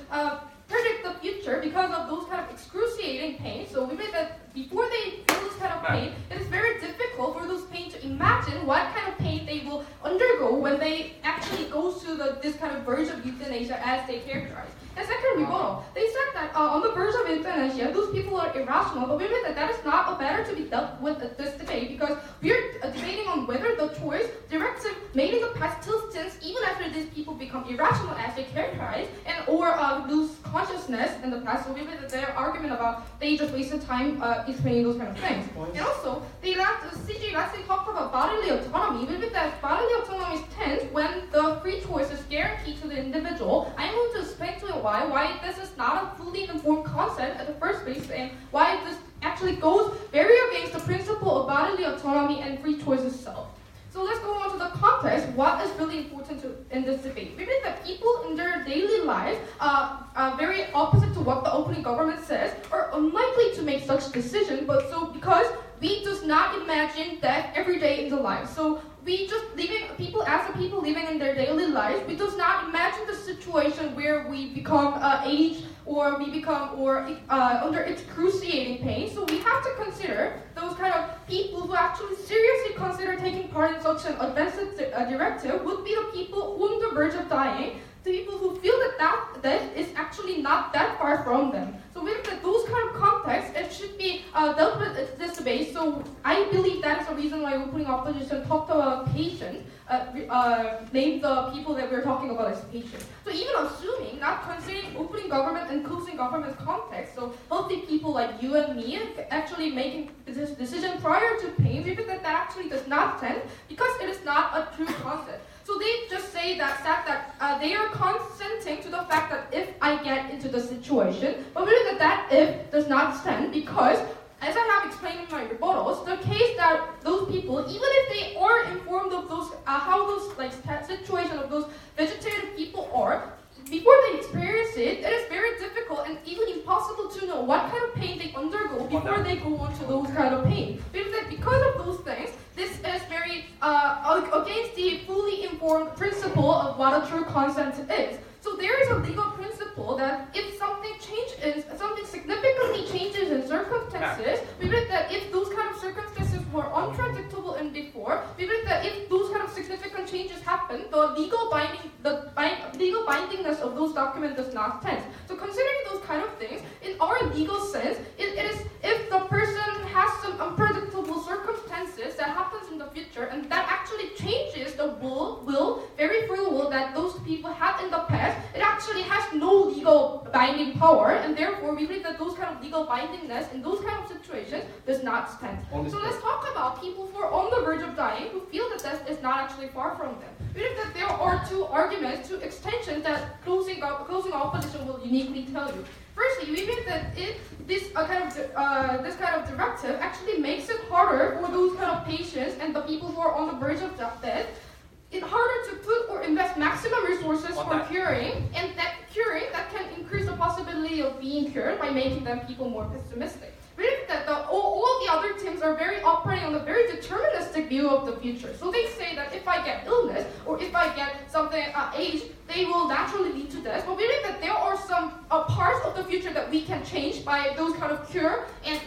predict the future because of those kind of excruciating pain. So we believe that before they feel this kind of pain, it is very difficult for those pain to imagine what kind of pain they will undergo when they actually go to this kind of verge of euthanasia as they characterize. And second rebuttal, they said that on the verge of euthanasia, those people are irrational, but we believe that that is not a matter to be dealt with at this debate, because we are debating on whether the choice directive made in the past still stands even after these people become irrational as they characterize, and or lose consciousness in the past. So we believe that their argument about they just wasted time explaining those kind of things. And also, CJ lastly talked about bodily autonomy. We believe that bodily autonomy stands when the free choice is guaranteed to the individual. I'm going to explain to you why this is not a fully informed concept at the first place, and why this actually goes very against the principle of bodily autonomy and free choice itself. So let's go on to the context. What is really important in this debate? We believe that people in their daily lives, very opposite to what the opening government says, are unlikely to make such decision. But so because we does not imagine death every day in the life. So we just people living in their daily lives, we does not imagine the situation where we become aged, or we become under excruciating pain. So we have to consider those kind of people who actually seriously consider taking part in such an offensive directive would be the people on the verge of dying, the people who feel that death is actually not that far from them. So with those kind of contexts, it should be dealt with at this debate. So I believe that is the reason why opening opposition talked about patients, named the people that we're talking about as patients. So even assuming, not considering opening government and closing government context, so healthy people like you and me actually making this decision prior to pain, we think that actually does not stand, because it is not a true concept. So they just say that they are consenting to the fact that if I get into the situation, but we know that if does not stand, because as I have explained in my rebuttals, the case that those people, even if they are informed of those how those situation of those vegetative people are, before they experience it, it is very difficult and even impossible to know what kind of pain they undergo before they go on to those kind of pain. Because of those things, this is very against the fully informed principle of what a true consent is. So there is a legal principle that if something significantly changes in circumstances, we believe that if those kind of circumstances were unpredictable in before, we believe that if those kind of significant changes not stand. So considering those kind of things, in our legal sense, it is if the person has some unpredictable circumstances that happens in the future and that actually changes the very free will that those people had in the past, it actually has no legal binding power, and therefore we believe that those kind of legal bindingness in those kind of situations does not stand. So let's talk about people who are on the verge of dying who feel that death is not actually far from them. We believe that there are two arguments, two extensions that closing opposition will uniquely tell you. Firstly, we believe that this kind of directive actually makes it harder for those kind of patients and the people who are on the verge of death. It's harder to put or invest maximum resources for curing, and that curing that can increase the possibility of being cured by making them people more pessimistic. We believe that all the other teams are very operating on a very deterministic view of the future. So they say that if I get illness or if I get something age, they will naturally lead to death. But we believe that there are some parts of the future that we can change by those kind of cure and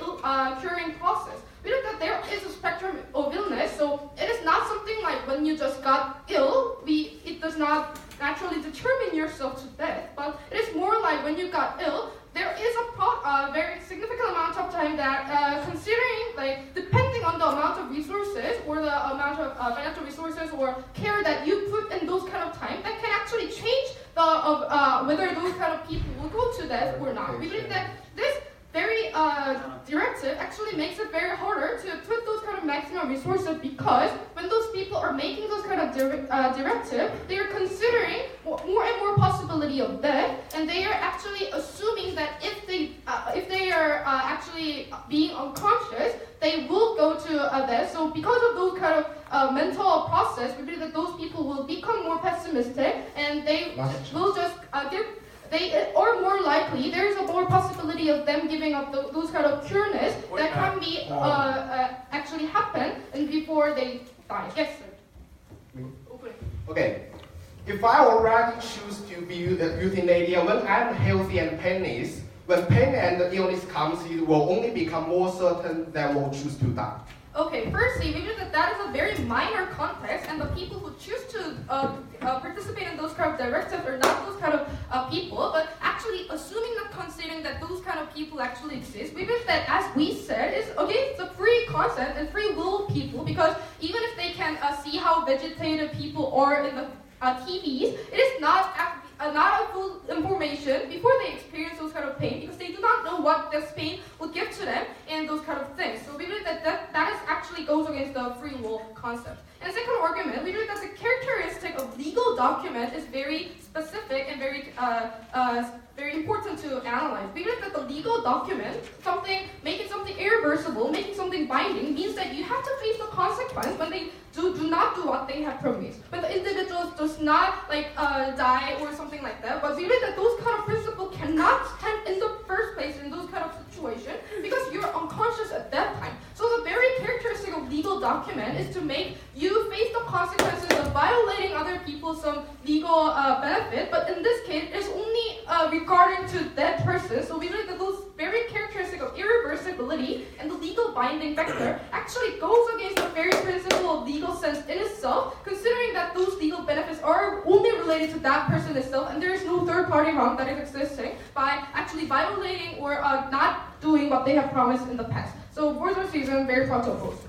curing process. We look that there is a spectrum of illness, so it is not something like when you just got ill, it does not naturally determine yourself to death, but it is more like when you got ill, there is a very significant amount of time that, considering, like, depending on the amount of resources or the amount of financial resources or care that you put in those kind of time, that can actually change whether those kind of people will go to death or not. We believe that this very directive actually makes it very harder to put those kind of maximum resources, because when those people are making those kind of directive, they are considering more and more possibility of death, and they are actually assuming that if they are actually being unconscious, they will go to death. So because of those kind of mental process, we believe that those people will become more pessimistic, and they will just they are more likely, there is a more possibility of them giving up those kind of cureness that can be actually happen and before they die. Yes, sir. Okay. If I already choose to be euthanasia when I'm healthy and painless, when pain and illness comes, it will only become more certain that will choose to die. Okay, firstly, we believe that that is a very minor context, and the people who choose to participate in those kind of directives are not those kind of people, but actually assuming that considering that those kind of people actually exist, we believe that, as we said, it's a free concept and free will people, because even if they can see how vegetative people are in the TVs, it is not a full information before they experience those kind of pain, because they do not know what this pain will give to them and those kind of things. So we believe that is actually goes against the free will concept. And second argument, we believe that the characteristic of legal document is very specific and very important to analyze. We believe that the legal document, making something irreversible, making something binding, means that you have to face the consequence when they do not do what they have promised. When the individual does not die or something like that, but we believe that those kind of principles cannot stand in the first place in those kind of situations because you're unconscious at that time. So the very characteristic of legal document is to make you face the consequences of violating other people's some legal benefit, but in this case, it's only regarding to that person. So we believe that those very characteristic of irreversibility and the legal binding factor actually goes against the very principle of legal sense in itself, considering that those legal benefits are only related to that person itself, and there is no third-party harm that is existing by actually violating or not doing what they have promised in the past. So for this reason, I'm very proud to oppose.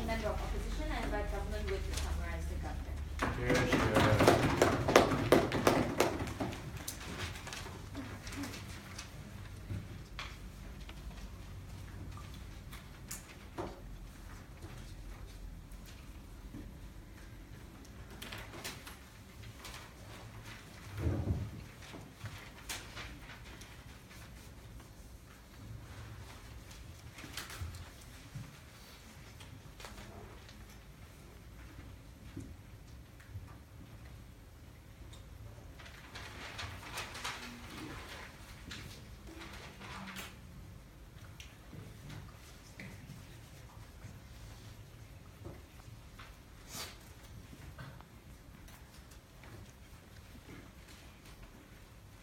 Member of opposition, I invite Government Wood to summarize the government. Yes.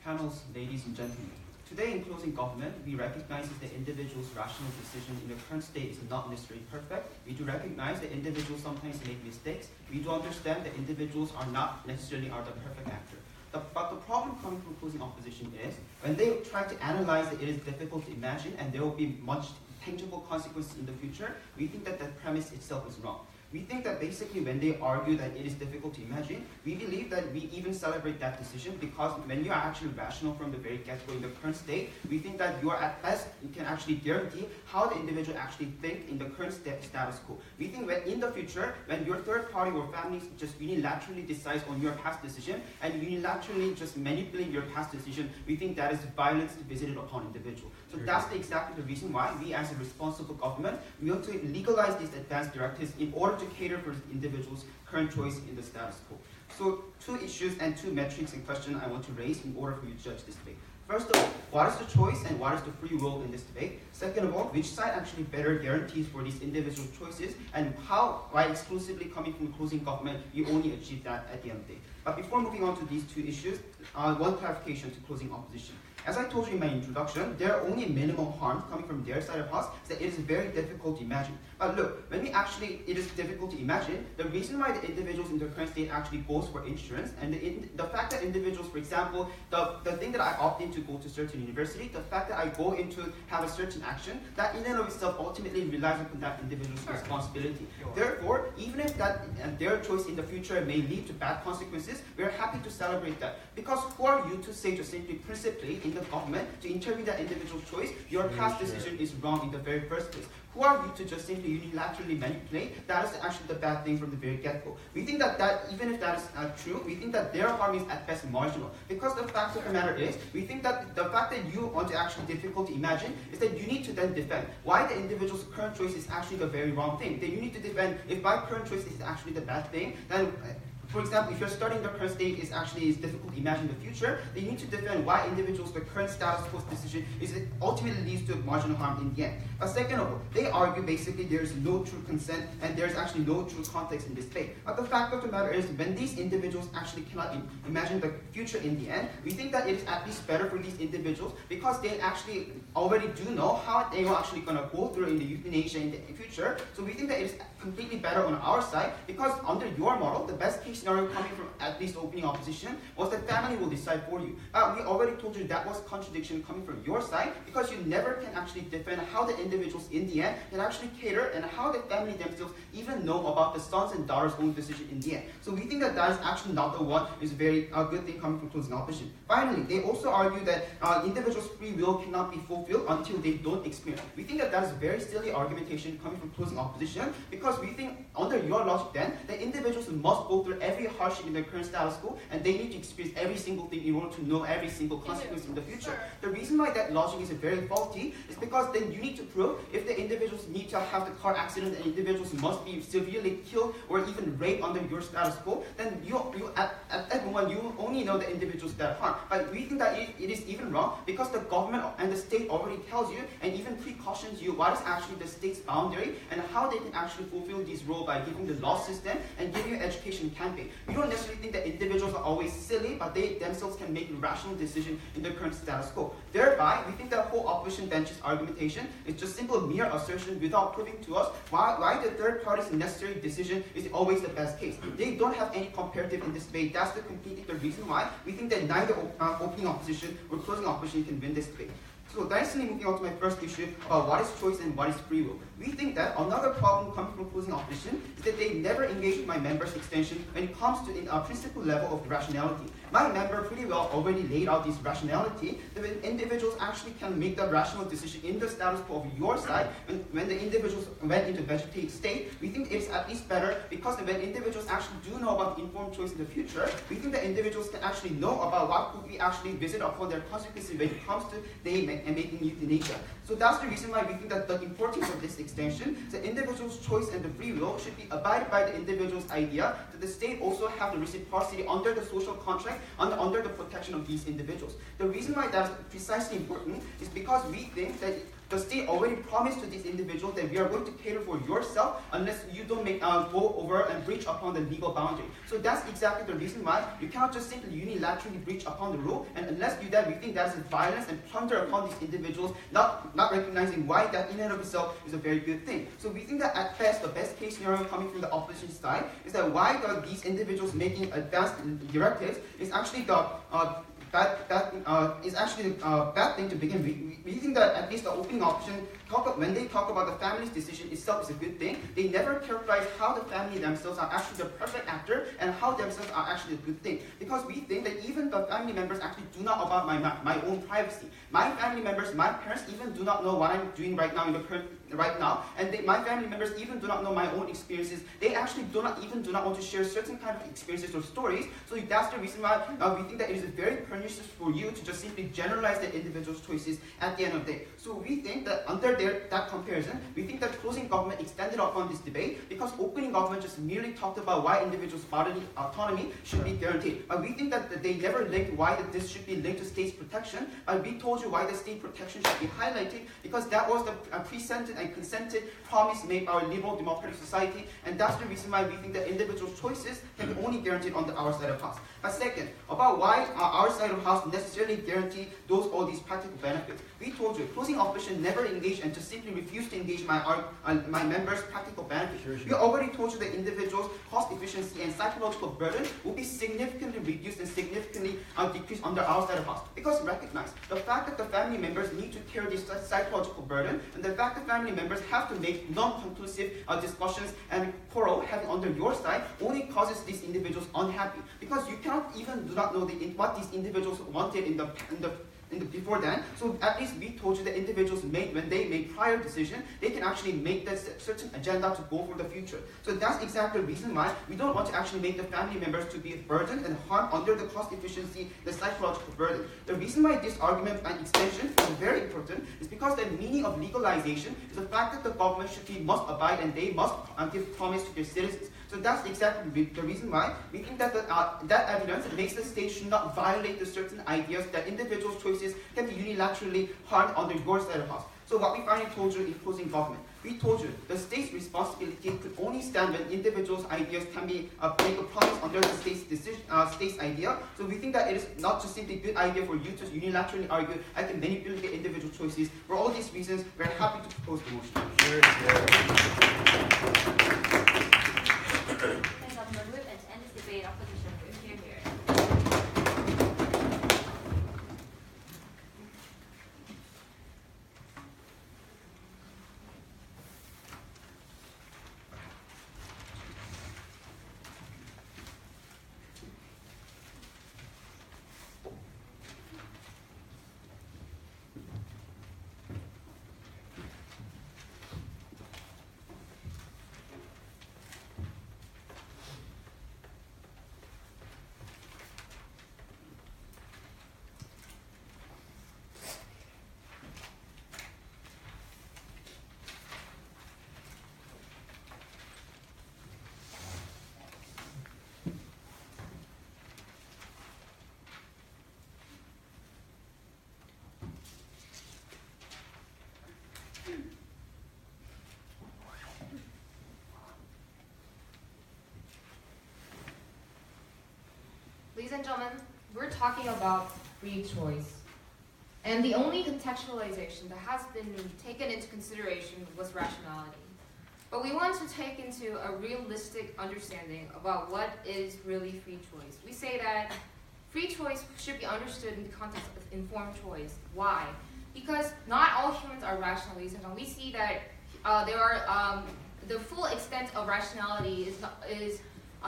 Panels, ladies and gentlemen, Today, in closing government, we recognize that individuals' rational decision in the current state is not necessarily perfect. We do recognize that individuals sometimes make mistakes. We do understand that individuals are not necessarily the perfect actor. But the problem coming from closing opposition is when they try to analyze that it is difficult to imagine and there will be much tangible consequences in the future, we think that that premise itself is wrong. We think that basically when they argue that it is difficult to imagine, we believe that we even celebrate that decision because when you are actually rational from the very get-go in the current state, we think that you are at best, you can actually guarantee how the individual actually think in the current status quo. We think that in the future, when your third party or family just unilaterally decides on your past decision and unilaterally just manipulate your past decision, we think that is violence visited upon individual. So that's exactly the reason why we as a responsible government, we want to legalize these advanced directives in order to cater for the individual's current choice in the status quo. So 2 issues and 2 metrics in question I want to raise in order for you to judge this debate. First of all, what is the choice and what is the free will in this debate? Second of all, which side actually better guarantees for these individual choices and how, by exclusively coming from closing government, you only achieve that at the end of the day. But before moving on to these 2 issues, one clarification to closing opposition. As I told you in my introduction, there are only minimal harms coming from their side of us, so it is very difficult to imagine. But look, when it is difficult to imagine, the reason why the individuals in their current state actually goes for insurance, and the fact that individuals, for example, the thing that I opt in to go to certain university, the fact that I go into have a certain action, that in and of itself ultimately relies upon that individual's responsibility. Therefore, even if that their choice in the future may lead to bad consequences, we are happy to celebrate that. Because who are you to say just simply principally in the government to intervene that individual choice, your past decision is wrong in the very first place? Who are you to just simply unilaterally manipulate? That is actually the bad thing from the very get-go. We think that even if that is true, we think that their harm is at best marginal. Because the fact of the matter is, we think that the fact that you want to actually difficult to imagine is that you need to then defend why the individual's current choice is actually the very wrong thing. Then you need to defend if my current choice is actually the bad thing, then for example, if you're starting the current state is difficult to imagine the future, then you need to defend why individuals, the current status quo decision ultimately leads to marginal harm in the end. But second of all, they argue basically there's no true consent and there's actually no true context in this debate. But the fact of the matter is, when these individuals actually cannot imagine the future in the end, we think that it is at least better for these individuals because they actually already do know how they are actually going to go through in the euthanasia in the future. So we think that it is completely better on our side because under your model, the best case scenario coming from at least opening opposition was that family will decide for you. But we already told you that was contradiction coming from your side because you never can actually defend how the individuals in the end can actually cater and how the family themselves even know about the sons and daughters' own decision in the end. So we think that that is actually not the one is a very good thing coming from closing opposition. Finally, they also argue that individuals' free will cannot be fulfilled until they don't experience. We think that that is very silly argumentation coming from closing opposition because we think under your logic then, the individuals must go through every hardship in their current status quo and they need to experience every single thing in order to know every single consequence in the future. The reason why that logic is very faulty is because then you need to prove if the individuals need to have the car accident and individuals must be severely killed or even raped under your status quo, then you at that moment you only know the individuals that harm. But we think that it is even wrong because the government and the state already tells you and even precautions you what is actually the state's boundary and how they can actually fulfill this role by giving the law system and giving an education campaign. We don't necessarily think that individuals are always silly, but they themselves can make a rational decision in the current status quo. Thereby, we think that whole opposition bench's argumentation is just simple mere assertion without proving to us why the third party's necessary decision is always the best case. They don't have any comparative in this debate. That's completely the reason why we think that neither opening opposition or closing opposition can win this debate. So nicely moving on to my first issue about what is choice and what is free will. We think that another problem coming from closing opposition is that they never engage with my members' extension when it comes to a principal level of rationality. My member pretty well already laid out this rationality that when individuals actually can make the rational decision in the status quo of your side, when the individuals went into vegetative state, we think it's at least better because when individuals actually do know about informed choice in the future, we think that individuals can actually know about what could we actually visit upon their consequences when it comes to they and making euthanasia. So that's the reason why we think that the importance of this extension, the individual's choice and the free will should be abided by the individual's idea that the state also have the reciprocity under the social contract under the protection of these individuals. The reason why that's precisely important is because we think that The state already promised to these individuals that we are going to cater for yourself unless you don't go over and breach upon the legal boundary. So that's exactly the reason why you cannot just simply unilaterally breach upon the rule, and unless you do that, we think that is violence and plunder upon these individuals, not recognizing why that in and of itself is a very good thing. So we think that at best, the best case scenario coming from the opposition side is that why these individuals making advanced directives is actually bad thing to begin with. We think that at least the opening option, when they talk about the family's decision itself is a good thing. They never characterize how the family themselves are actually the perfect actor and how themselves are actually a good thing. Because we think that even the family members actually do not about my own privacy. My family members, my parents even do not know what I'm doing right now and my family members even do not know my own experiences. They actually do not want to share certain kind of experiences or stories. So that's the reason why we think that it is very pernicious for you to just simply generalize the individual's choices at the end of the day. So we think that under that comparison, we think that closing government extended upon this debate because opening government just merely talked about why individuals' bodily autonomy should be guaranteed. We think that they never linked why this should be linked to state protection. We told you why the state protection should be highlighted because that was the presented and consented promise made by our liberal democratic society, and that's the reason why we think that individual choices can be only guaranteed on our side of house. But second, about why our side of house necessarily guarantee all these practical benefits. We told you, closing opposition never engaged and just simply refused to engage my members' practical benefits. Sure. We already told you that individuals' cost efficiency and psychological burden will be significantly reduced and significantly decreased under our side of house. Because recognize the fact that the family members need to carry this psychological burden, and the fact that family members have to make non-conclusive discussions and quarrel having under your side only causes these individuals unhappy. Because you cannot even do not know what these individuals wanted before then. So at least we told you that individuals when they make prior decision, they can actually make that certain agenda to go for the future. So that's exactly the reason why we don't want to actually make the family members to be burdened and harmed under the cost efficiency, the psychological burden. The reason why this argument and extension is very important is because the meaning of legalization is the fact that the government must abide and they must give promise to their citizens. So that's exactly the reason why we think that that evidence makes the state should not violate the certain ideas that individuals' choices can be unilaterally harmed under your side of house. So what we finally told you in closing government, we told you the state's responsibility could only stand when individuals' ideas can be make a promise under the state's idea. So we think that it is not just simply a good idea for you to unilaterally argue I can manipulate the individual choices. For all these reasons, we're happy to propose the motion. Thank Governor Whip, and to end this debate, opposition whip. Here. Ladies and gentlemen, we're talking about free choice. And the only contextualization that has been taken into consideration was rationality. But we want to take into a realistic understanding about what is really free choice. We say that free choice should be understood in the context of informed choice. Why? Because not all humans are rational, ladies and gentlemen. We see that the full extent of rationality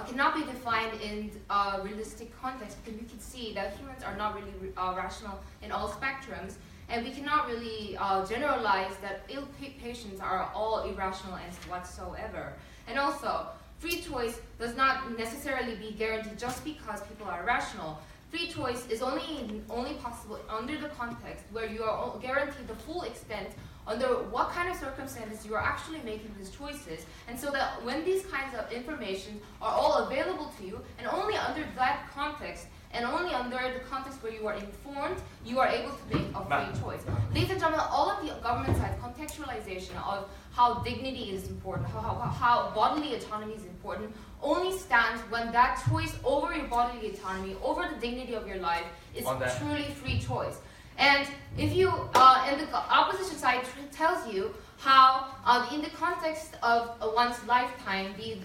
cannot be defined in a realistic context, because we can see that humans are not really rational in all spectrums, and we cannot really generalize that ill patients are all irrational and whatsoever. And also, free choice does not necessarily be guaranteed just because people are rational. Free choice is only possible under the context where you are guaranteed the full extent under what kind of circumstances you are actually making these choices, and so that when these kinds of information are all available to you, and only under that context, and only under the context where you are informed, you are able to make a free choice. Ladies and gentlemen, all of the government side contextualization of how dignity is important, how bodily autonomy is important, only stands when that choice over your bodily autonomy, over the dignity of your life, is truly free choice. And if you, and the opposition side tells you how, in the context of one's lifetime, the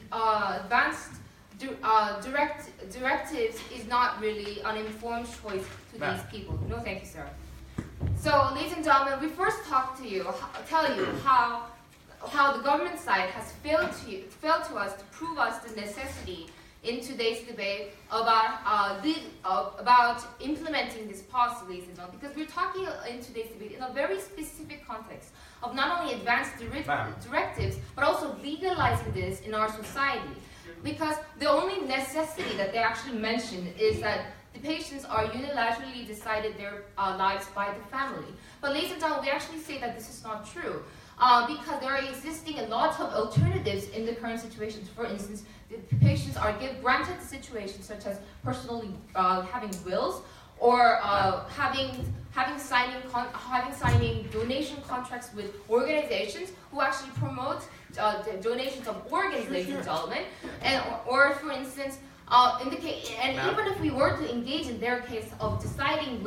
advanced directives is not really an informed choice to these people. No, thank you, sir. So, ladies and gentlemen, we first tell you how the government side has failed to us to prove us the necessity in today's debate about implementing this policy, ladies and gentlemen, because we're talking in today's debate in a very specific context of not only advanced directives, but also legalizing this in our society. Because the only necessity that they actually mention is that the patients are unilaterally decided their lives by the family. But ladies and gentlemen, we actually say that this is not true. Because there are existing a lot of alternatives in the current situations. For instance, the patients are granted situations such as personally having wills, or having signing donation contracts with organizations who actually promote the donations of organs, ladies and gentlemen, or for instance. In the case, and even if we were to engage in their case of deciding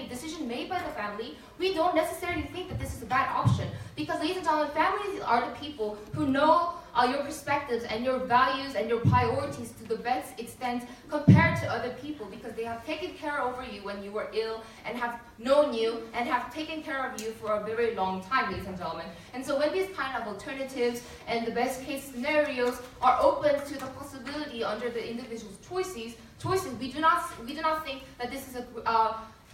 decision made by the family, we don't necessarily think that this is a bad option, because ladies and gentlemen, families are the people who know your perspectives and your values and your priorities to the best extent compared to other people, because they have taken care over you when you were ill and have known you and have taken care of you for a very long time, ladies and gentlemen. And so when these kind of alternatives and the best case scenarios are open to the possibility under the individual's choices, we do not think that this is a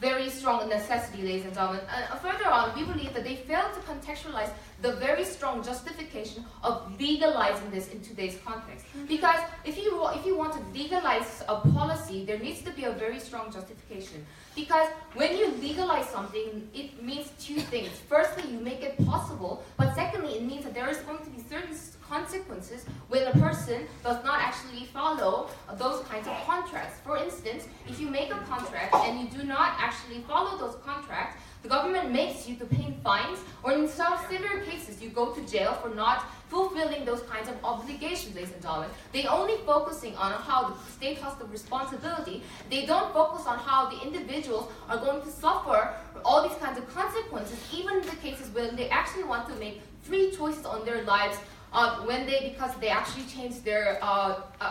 very strong necessity, ladies and gentlemen. Further on, we believe that they fail to contextualize the very strong justification of legalizing this in today's context. Because if you want to legalize a policy, there needs to be a very strong justification. Because when you legalize something, it means two things. Firstly, you make it possible, but secondly, it means that there is going to be certain consequences when a person does not actually follow those kinds of contracts. For instance, if you make a contract and you do not actually follow those contracts, the government makes you to pay fines, or in some severe cases, you go to jail for not fulfilling those kinds of obligations, ladies and gentlemen. They only focusing on how the state has the responsibility. They don't focus on how the individuals are going to suffer all these kinds of consequences, even in the cases when they actually want to make free choices on their lives, because they actually change their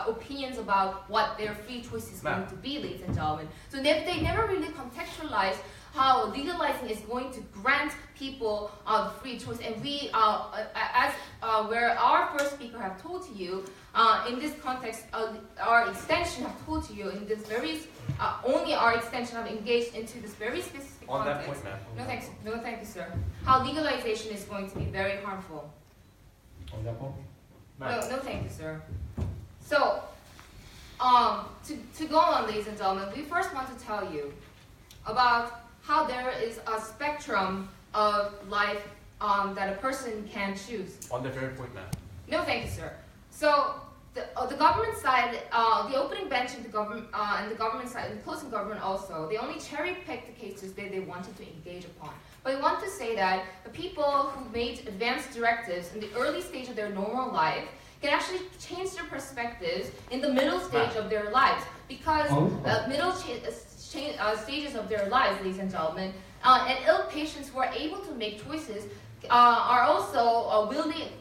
opinions about what their free choice is going to be, ladies and gentlemen. So they never really contextualize how legalizing is going to grant people free choice. And we, where our first speaker have told to you, in this context, our extension have told to you in this very, only our extension have engaged into this very specific on context. That point, ma'am. No thank you, sir. How legalization is going to be very harmful. On that point? No, thank you, sir. So, to go on, ladies and gentlemen, we first want to tell you about how there is a spectrum of life that a person can choose. On the very point, ma'am. No, thank you, sir. So, the government side, the opening bench and the government side, and the closing government also, they only cherry-picked the cases that they wanted to engage upon. But we want to say that the people who made advanced directives in the early stage of their normal life can actually change their perspectives in the middle stage of their lives, because stages of their lives, ladies and gentlemen, and ill patients who are able to make choices are also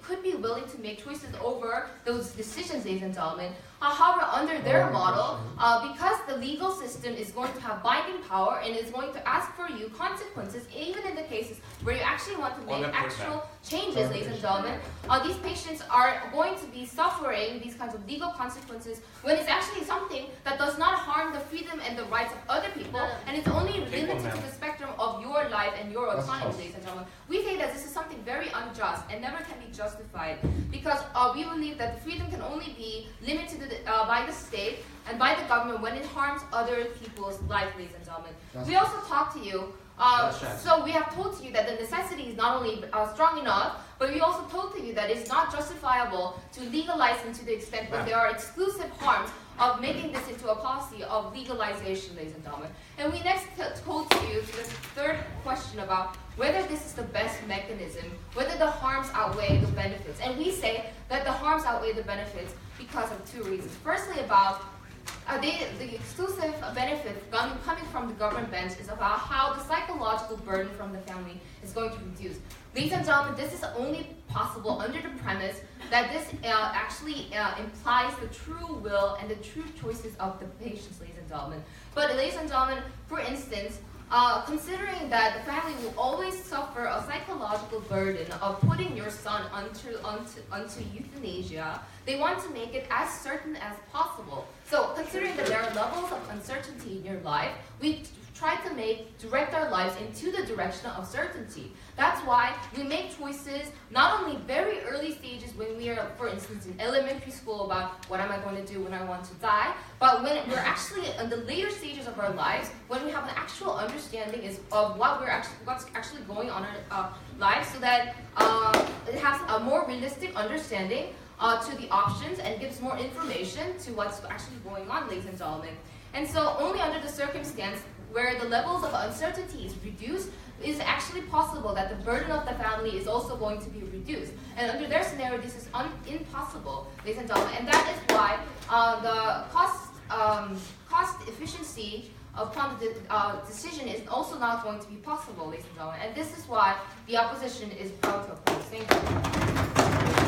could be willing to make choices over those decisions, ladies and gentlemen. However, under their model, because the legal system is going to have binding power and is going to ask for you consequences, even in the cases where you actually want to make actual changes, ladies and gentlemen, these patients are going to be suffering these kinds of legal consequences when it's actually something that does not harm the freedom and the rights of other people, and it's only limited to the spectrum of your life and your autonomy, ladies and gentlemen. We say that this is something very unjust and never can be justified, because we believe that the freedom can only be limited by the state and by the government when it harms other people's life, ladies and gentlemen. We also talked to you, so we have told to you that the necessity is not only strong enough, but we also told to you that it's not justifiable to legalize them to the extent that there are exclusive harms of making this into a policy of legalization, ladies and gentlemen. And we next go to the third question about whether this is the best mechanism, whether the harms outweigh the benefits. And we say that the harms outweigh the benefits because of two reasons. Firstly, about the exclusive benefit coming from the government bench is about how the psychological burden from the family is going to reduce. Ladies and gentlemen, this is only possible under the premise that this actually implies the true will and the true choices of the patients, ladies and gentlemen. But ladies and gentlemen, for instance, considering that the family will always suffer a psychological burden of putting your son onto euthanasia, they want to make it as certain as possible. So considering that there are levels of uncertainty in your life, we try to direct our lives into the direction of certainty. That's why we make choices not only very early stages when we are, for instance, in elementary school about what am I going to do when I want to die, but when we're actually in the later stages of our lives, when we have an actual understanding of what's actually going on in our lives, so that it has a more realistic understanding to the options and gives more information to what's actually going on, ladies and gentlemen. And so only under the circumstance where the levels of uncertainty is reduced, is actually possible that the burden of the family is also going to be reduced. And under their scenario, this is impossible, ladies and gentlemen. And that is why the cost efficiency upon the decision is also not going to be possible, ladies and gentlemen. And this is why the opposition is proud to oppose. Thank you.